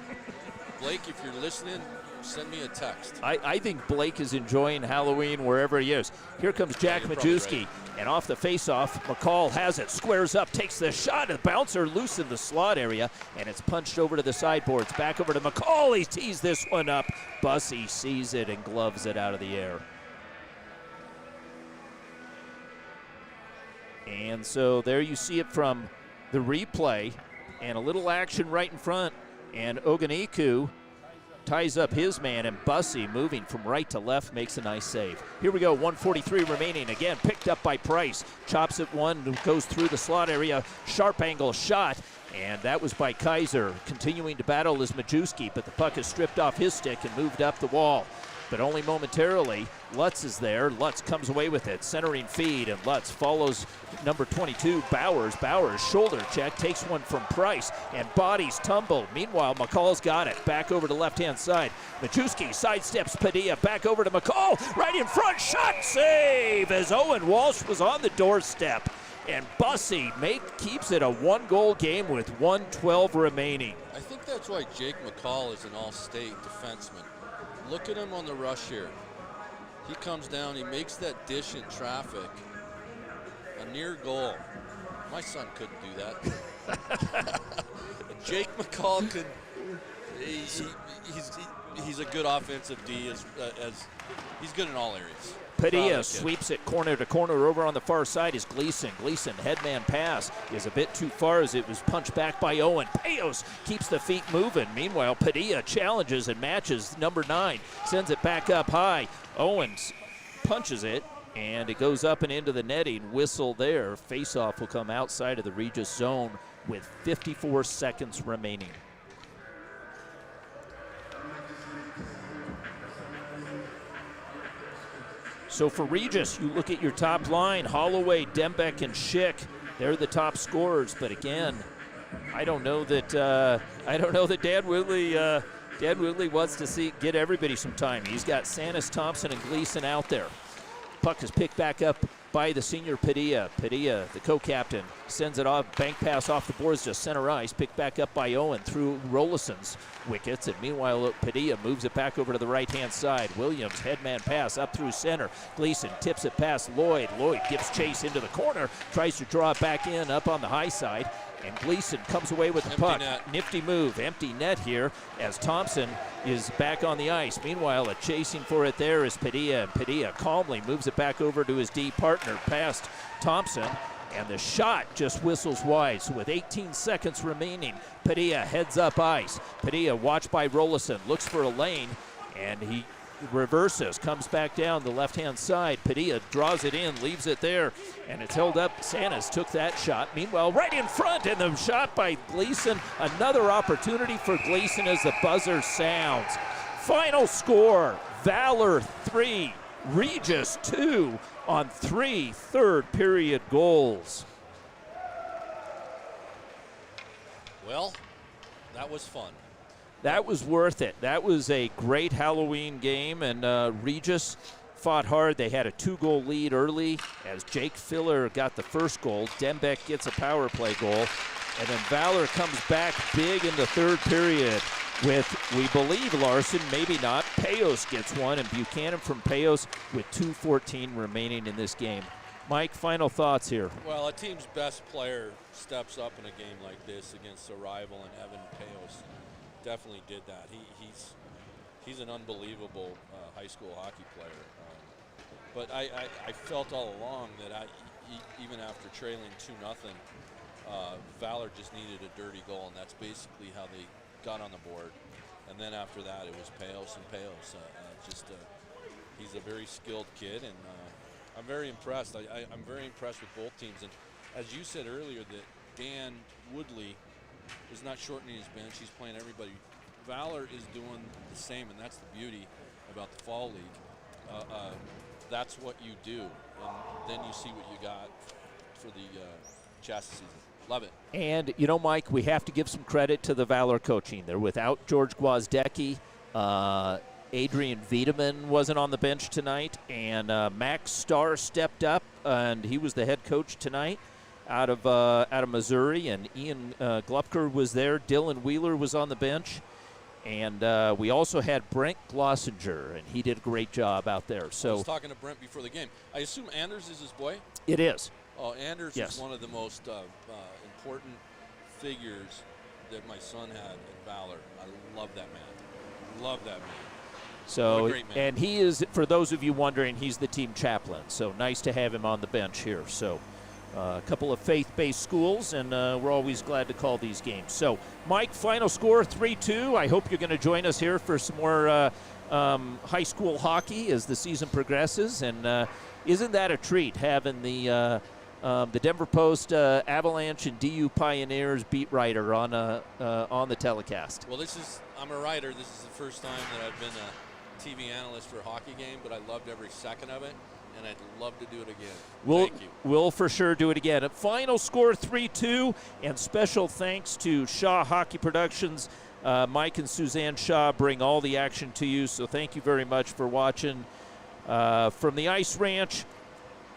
Blake, if you're listening, send me a text. I think Blake is enjoying Halloween wherever he is. Here comes Jack Majewski, and off the faceoff, McCall has it, squares up, takes the shot, the bouncer loose in the slot area, and it's punched over to the sideboards. Back over to McCall, he tees this one up. Bussey sees it and gloves it out of the air. And so there you see it from the replay, and a little action right in front, and Oganiku ties up his man, and Bussey, moving from right to left, makes a nice save. Here we go, 1:43 remaining. Again, picked up by Price. Chops at one, goes through the slot area. Sharp angle shot, and that was by Kaiser. Continuing to battle is Majewski, but the puck is stripped off his stick and moved up the wall. But only momentarily. Lutz is there. Lutz comes away with it. Centering feed, and Lutz follows number 22, Bowers. Bowers, shoulder check, takes one from Price, and bodies tumbled. Meanwhile, McCall's got it. Back over to left-hand side. Majewski sidesteps Padilla. Back over to McCall. Right in front. Shot save as Owen Walsh was on the doorstep. And Bussey keeps it a 1-goal game with 1:12 remaining. I think that's why Jake McCall is an all-state defenseman. Look at him on the rush here. He comes down, he makes that dish in traffic. A near goal. My son couldn't do that. Jake McCall could. He's a good offensive D as he's good in all areas. Padilla sweeps it corner to corner. Over on the far side is Gleason. Gleason, headman pass is a bit too far as it was punched back by Owen. Payos keeps the feet moving. Meanwhile, Padilla challenges and matches number 9. Sends it back up high. Owens punches it, and it goes up and into the netting. Whistle there. Faceoff will come outside of the Regis zone with 54 seconds remaining. So for Regis, you look at your top line, Holloway, Dembeck, and Schick. They're the top scorers. But again, I don't know that Dan Woodley wants to get everybody some time. He's got Sanis, Thompson, and Gleason out there. Puck is picked back up by the senior Padilla. Padilla, the co-captain, sends it off, bank pass off the boards to center ice, picked back up by Owen through Rollison's wickets, and meanwhile Padilla moves it back over to the right-hand side. Williams, headman pass up through center. Gleason tips it past Lloyd. Lloyd gives chase into the corner, tries to draw it back in up on the high side, and Gleason comes away with the puck. Net. Nifty move, empty net here as Thompson is back on the ice. Meanwhile, chasing for it there is Padilla, and Padilla calmly moves it back over to his D partner past Thompson, and the shot just whistles wide. So with 18 seconds remaining, Padilla heads up ice. Padilla, watched by Rollison, looks for a lane, and he reverses, comes back down the left-hand side. Padilla draws it in, leaves it there, and it's held up. Sanas took that shot. Meanwhile, right in front, and the shot by Gleason. Another opportunity for Gleason as the buzzer sounds. Final score, Valor 3, Regis 2 on 3 third-period goals. Well, that was fun. That was worth it. That was a great Halloween game, and Regis fought hard. They had a 2-goal lead early as Jake Filler got the first goal. Dembeck gets a power play goal, and then Valor comes back big in the third period with, we believe, Larson, maybe not. Payos gets one, and Buchanan from Payos with 2:14 remaining in this game. Mike, final thoughts here. Well, a team's best player steps up in a game like this against a rival, and Evan Payos definitely did that. He's an unbelievable high school hockey player. But I felt all along that even after trailing 2-0, Valor just needed a dirty goal, and that's basically how they got on the board. And then after that, it was Payos and Payos. He's a very skilled kid, and I'm very impressed. I'm very impressed with both teams. And as you said earlier, that Dan Woodley is not shortening his bench. He's playing everybody. Valor is doing the same, and that's the beauty about the Fall League. That's what you do, and then you see what you got for the Chasta season. Love it. And, you know, Mike, we have to give some credit to the Valor coaching. They're without George Gwozdecki. Adrian Wiedemann wasn't on the bench tonight, and Max Starr stepped up, and he was the head coach tonight out of Missouri, and Ian Glupker was there. Dylan Wheeler was on the bench, and we also had Brent Glossinger, and he did a great job out there. So I was talking to Brent before the game. I assume Anders is his boy? It is. Oh, Anders Yes. is one of the most important figures that my son had in Valor. I love that man. Love that man. So, What a great man. and he is, for those of you wondering, he's the team chaplain. So nice to have him on the bench here. So a couple of faith-based schools, and we're always glad to call these games. So, Mike, final score 3-2. I hope you're going to join us here for some more high school hockey as the season progresses. And isn't that a treat, having the Denver Post Avalanche and DU Pioneers beat writer on the telecast? Well, I'm a writer. This is the first time that I've been a TV analyst for a hockey game, but I loved every second of it, and I'd love to do it again. Thank you. We'll for sure do it again. Final score 3-2, and special thanks to Shaw Hockey Productions. Mike and Suzanne Shaw bring all the action to you, so thank you very much for watching from the Ice Ranch.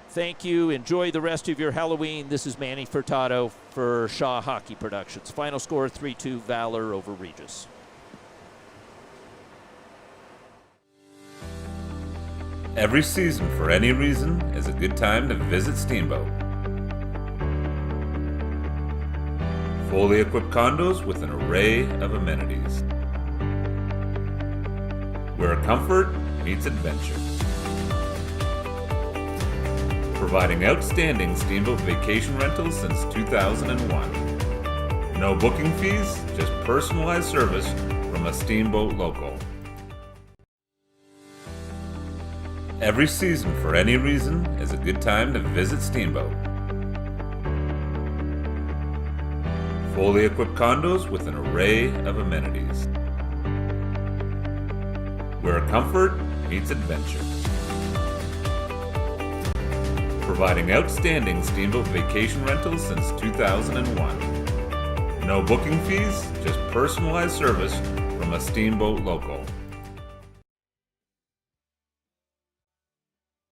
Thank you. Enjoy the rest of your Halloween. This is Manny Furtado for Shaw Hockey Productions. Final score 3-2, Valor over Regis. Every season, for any reason, is a good time to visit Steamboat. Fully equipped condos with an array of amenities, where comfort meets adventure. Providing outstanding Steamboat vacation rentals since 2001. No booking fees, just personalized service from a Steamboat local. Every season, for any reason, is a good time to visit Steamboat. Fully equipped condos with an array of amenities, where comfort meets adventure. Providing outstanding Steamboat vacation rentals since 2001. No booking fees, just personalized service from a Steamboat local.